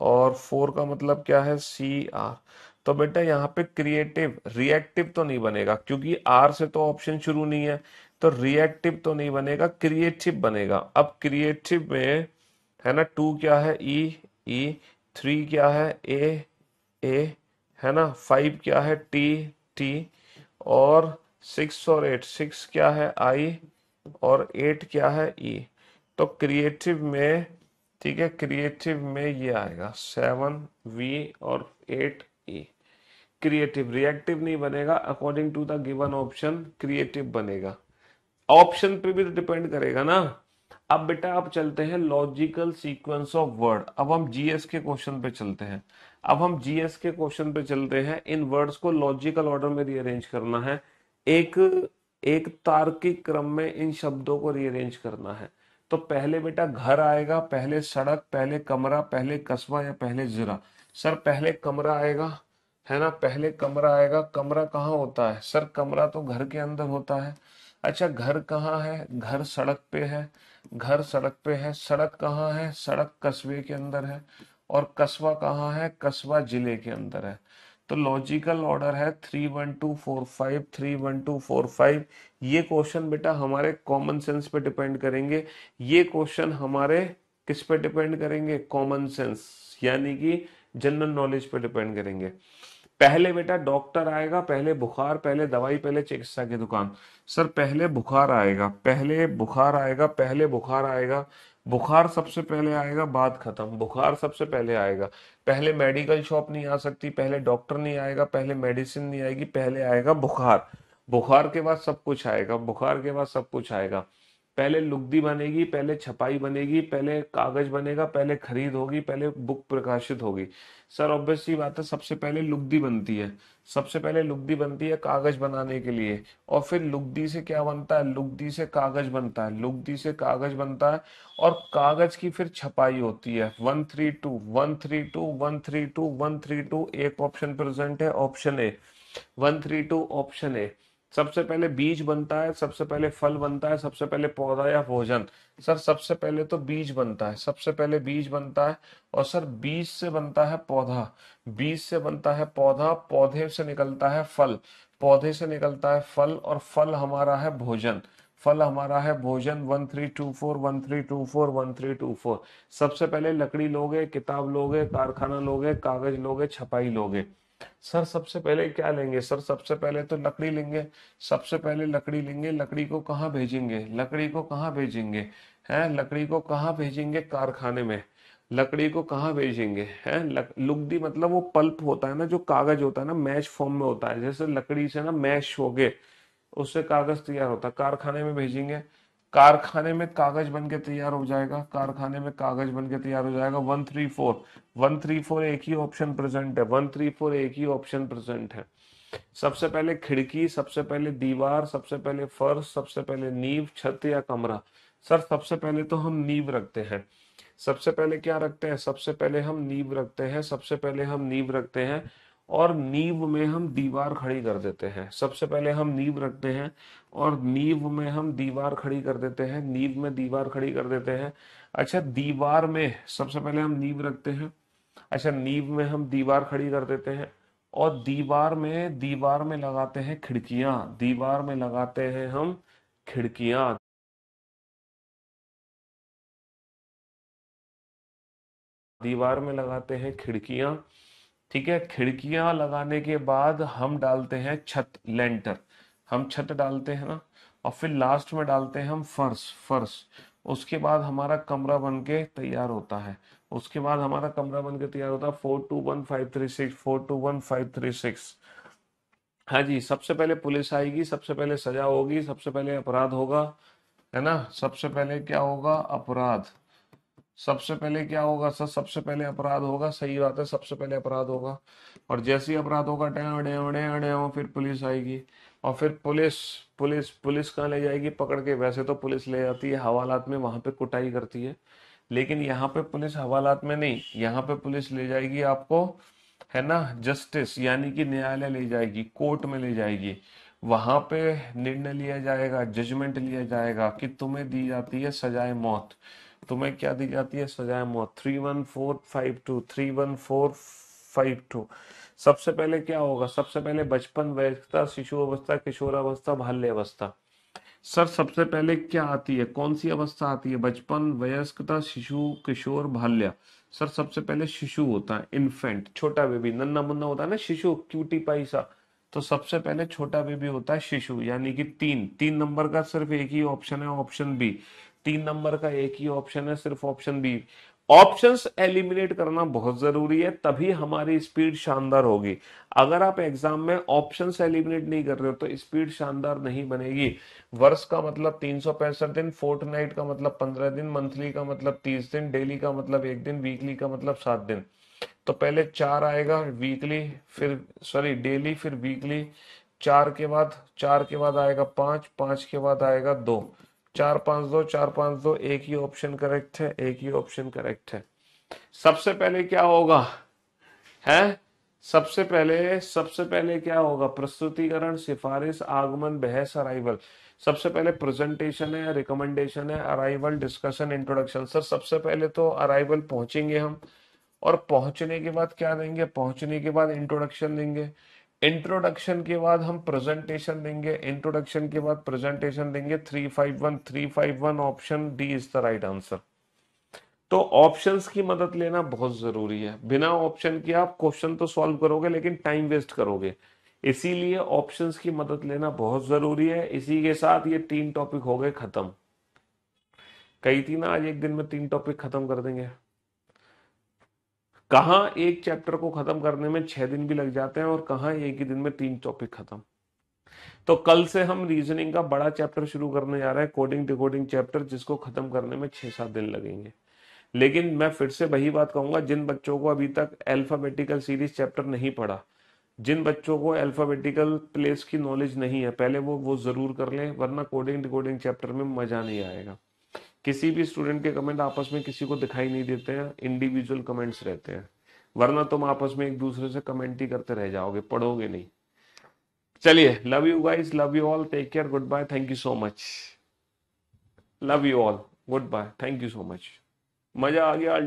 और 4 का मतलब क्या है? C R. तो बेटा यहाँ पे क्रिएटिव, रिएक्टिव तो नहीं बनेगा, क्योंकि आर से तो ऑप्शन शुरू नहीं है, तो रिएक्टिव तो नहीं बनेगा, क्रिएटिव बनेगा। अब क्रिएटिव में, है ना, 2 क्या है? ई ई, 3 क्या है? ए, है ना, 5 क्या है? टी टी, और 6 और 8, 6 क्या है? आई, और 8 क्या है? ई। तो क्रिएटिव में, ठीक है, क्रिएटिव में ये आएगा 7 वी और 8 ई। क्रिएटिव, रिएक्टिव नहीं बनेगा। According to the given option creative बनेगा। ऑप्शन पे भी तो डिपेंड करेगा ना। अब बेटा आप चलते हैं लॉजिकल सीक्वेंस ऑफ वर्ड। अब हम जीएस के क्वेश्चन पे चलते हैं। अब हम जीएस के क्वेश्चन पे चलते हैं। इन वर्ड्स को लॉजिकल ऑर्डर में रीअरेंज करना है। एक एक तार्किक क्रम में इन शब्दों को रीअरेंज करना है। तो पहले बेटा घर आएगा, पहले सड़क, पहले कमरा, पहले कस्बा, या पहले जिला? सर पहले कमरा आएगा, है ना? पहले कमरा आएगा। कमरा कहाँ होता है? सर कमरा तो घर के अंदर होता है। अच्छा, घर कहाँ है? घर सड़क पे है, घर सड़क पे है। सड़क कहाँ है? सड़क कस्बे के अंदर है। और कस्बा कहाँ है? कस्बा जिले के अंदर है। तो लॉजिकल ऑर्डर है 3 1 2 4 5, 3 1 2 4 5। ये क्वेश्चन बेटा हमारे कॉमन सेंस पे डिपेंड करेंगे। ये क्वेश्चन हमारे किस पे डिपेंड करेंगे? कॉमन सेंस, यानी कि जनरल नॉलेज पे डिपेंड करेंगे। पहले बेटा डॉक्टर आएगा, पहले बुखार, पहले दवाई, पहले चिकित्सा की दुकान। सर पहले बुखार आएगा, पहले बुखार आएगा, पहले बुखार आएगा। बुखार सबसे पहले आएगा, बात खत्म, बुखार सबसे पहले आएगा। पहले मेडिकल शॉप नहीं आ सकती, पहले डॉक्टर नहीं आएगा, पहले मेडिसिन नहीं आएगी, पहले आएगा बुखार। बुखार के बाद सब कुछ आएगा, बुखार के बाद सब कुछ आएगा। पहले लुगदी बनेगी, पहले छपाई बनेगी, पहले कागज बनेगा, पहले खरीद होगी, पहले बुक प्रकाशित होगी। सर ऑब्वियस सी बात है, सबसे पहले लुगदी बनती है। सबसे पहले लुगदी बनती है कागज बनाने के लिए, और फिर लुगदी से क्या बनता है, लुगदी से कागज बनता है, लुगदी से कागज बनता है, और कागज की फिर छपाई होती है। 132 132 132 132, एक ऑप्शन प्रेजेंट है, ऑप्शन ए 132, ऑप्शन ए। सबसे पहले बीज बनता है, सबसे पहले फल बनता है, सबसे पहले पौधा या भोजन। सर सबसे पहले तो बीज बनता है, सबसे पहले बीज बनता है, और सर बीज से बनता है पौधा, बीज से बनता है पौधा, पौधे से निकलता है फल, पौधे से निकलता है फल, और फल हमारा है भोजन, फल हमारा है भोजन। 1324 1324 1324। सबसे पहले लकड़ी लोगे, किताब लोगे, कारखाना लोगे, कागज लोगे, छपाई लोगे। सर सबसे पहले क्या लेंगे, सर सबसे पहले तो लकड़ी लेंगे, सबसे पहले लकड़ी लेंगे। लकड़ी को कहाँ भेजेंगे, लकड़ी को कहाँ भेजेंगे, हैं लकड़ी को कहाँ भेजेंगे, कारखाने में। लकड़ी को कहाँ भेजेंगे, हैं लुगदी मतलब वो पल्प होता है ना, जो कागज होता है ना, मैश फॉर्म में होता है, जैसे लकड़ी से ना मैश हो गए, उससे कागज तैयार होता है, कारखाने में भेजेंगे। कारखाने में कागज बन के तैयार हो जाएगा, कारखाने में कागज बन के तैयार हो जाएगा। 134 134, एक ही ऑप्शन प्रेजेंट है, 134 एक ही ऑप्शन प्रेजेंट है। सबसे पहले खिड़की, सबसे पहले दीवार, सबसे पहले फर्श, सबसे पहले नींव, छत या कमरा। सर सबसे पहले तो हम नींव रखते हैं, सबसे पहले क्या रखते हैं, सबसे पहले हम नींव रखते हैं, सबसे पहले हम नींव रखते हैं, और नींव में हम दीवार खड़ी कर देते हैं। सबसे पहले हम नींव रखते हैं, और नींव में हम दीवार खड़ी कर देते हैं, नींव में दीवार खड़ी कर देते हैं। अच्छा दीवार में सबसे पहले हम नींव रखते हैं, अच्छा नींव में हम दीवार खड़ी कर देते हैं, और दीवार में लगाते हैं खिड़कियां, दीवार में लगाते हैं हम खिड़कियां, दीवार में लगाते हैं खिड़कियां। ठीक है, खिड़कियां लगाने के बाद हम डालते हैं छत, लेंटर, हम छत डालते हैं ना, और फिर लास्ट में डालते हैं हम फर्श, फर्श। उसके बाद हमारा कमरा बन के तैयार होता है, उसके बाद हमारा कमरा बन के तैयार होता है। 421536 421536। हाँ जी, सबसे पहले पुलिस आएगी, सबसे पहले सजा होगी, सबसे पहले अपराध होगा, है ना। सबसे पहले क्या होगा, अपराध। सबसे पहले क्या होगा सर, सबसे पहले अपराध होगा, सही बात है, सबसे पहले अपराध होगा। और जैसे ही अपराध होगा, ड्याव ड्याव ड्याव ड्याव, फिर पुलिस आएगी, और फिर पुलिस पुलिस पुलिस कहाँ ले जाएगी पकड़ के। वैसे तो पुलिस ले जाती है हवालात में, वहां पे कुटाई करती है, लेकिन यहाँ पे पुलिस हवालात में नहीं, यहाँ पे पुलिस ले जाएगी आपको, है ना, जस्टिस यानी कि न्यायालय ले जाएगी, कोर्ट में ले जाएगी। वहां पे निर्णय लिया जाएगा, जजमेंट लिया जाएगा कि तुम्हें दी जाती है सजाए मौत, तुम्हें क्या दी जाती है, सजाए मौत। 31452 31452। सबसे पहले क्या होगा, सबसे पहले बचपन, वयस्कता, शिशु अवस्था, किशोरावस्था, बाल्य अवस्था। सर सबसे पहले क्या आती है, कौन सी अवस्था आती है, बचपन, वयस्कता, शिशु, किशोर, बाल्य। सर सबसे पहले शिशु होता है, इन्फेंट, छोटा बेबी, नन्ना मुन्ना होता है ना शिशु, क्यूटी पाई सा। तो सबसे पहले छोटा बेबी होता है शिशु, यानी कि तीन तीन नंबर का सिर्फ एक ही ऑप्शन है, ऑप्शन बी। 3 नंबर का एक ही ऑप्शन है, सिर्फ ऑप्शन बी। ऑप्शंस एलिमिनेट करना बहुत जरूरी है, तभी हमारी स्पीड शानदार होगी। अगर आप एग्जाम में ऑप्शंस एलिमिनेट नहीं कर रहे हो तो स्पीड शानदार नहीं बनेगी। वर्ष का मतलब 365 दिन, फोर्टनाइट का मतलब 15 दिन, मंथली का मतलब 30 दिन, डेली का मतलब 1 दिन, वीकली का मतलब 7 दिन। तो पहले 4 आएगा वीकली, फिर सॉरी डेली, फिर वीकली। 4 के बाद आएगा 5, 5 के बाद आएगा 2। 4 5 2, 4 5 2, एक ही ऑप्शन करेक्ट है, एक ही ऑप्शन करेक्ट है। सबसे पहले क्या होगा, है सबसे पहले क्या होगा, प्रस्तुतिकरण, सिफारिश, आगमन, बहस, अराइवल। सबसे पहले प्रेजेंटेशन है, रिकमेंडेशन है, अराइवल, डिस्कशन, इंट्रोडक्शन। सर सबसे पहले तो अराइवल पहुंचेंगे हम, और पहुंचने के बाद क्या देंगे, पहुंचने के बाद इंट्रोडक्शन देंगे, इंट्रोडक्शन के बाद हम प्रेजेंटेशन देंगे, इंट्रोडक्शन के बाद प्रेजेंटेशन देंगे। 351 option D is the right answer. तो ऑप्शंस की मदद लेना बहुत जरूरी है, बिना ऑप्शन के आप क्वेश्चन तो सॉल्व करोगे लेकिन टाइम वेस्ट करोगे, इसीलिए ऑप्शंस की मदद लेना बहुत जरूरी है। इसी के साथ ये 3 टॉपिक हो गए खत्म। कही थी ना आज एक दिन में 3 टॉपिक खत्म कर देंगे। कहाँ एक चैप्टर को खत्म करने में 6 दिन भी लग जाते हैं, और कहाँ एक ही दिन में 3 टॉपिक खत्म। तो कल से हम रीजनिंग का बड़ा चैप्टर शुरू करने जा रहे हैं, कोडिंग डिकोडिंग चैप्टर, जिसको खत्म करने में 6-7 दिन लगेंगे। लेकिन मैं फिर से वही बात कहूंगा, जिन बच्चों को अभी तक अल्फाबेटिकल सीरीज चैप्टर नहीं पढ़ा, जिन बच्चों को अल्फाबेटिकल प्लेस की नॉलेज नहीं है, पहले वो जरूर कर लें, वरना कोडिंग डिकोडिंग चैप्टर में मजा नहीं आएगा। किसी भी स्टूडेंट के कमेंट आपस में किसी को दिखाई नहीं देते हैं, इंडिविजुअल कमेंट्स रहते हैं, वरना तुम आपस में एक दूसरे से कमेंट ही करते रह जाओगे, पढ़ोगे नहीं। चलिए, love you guys, love you all, take care, good bye, thank you so much. Love you all, good bye, thank you so much. मजा आ गया।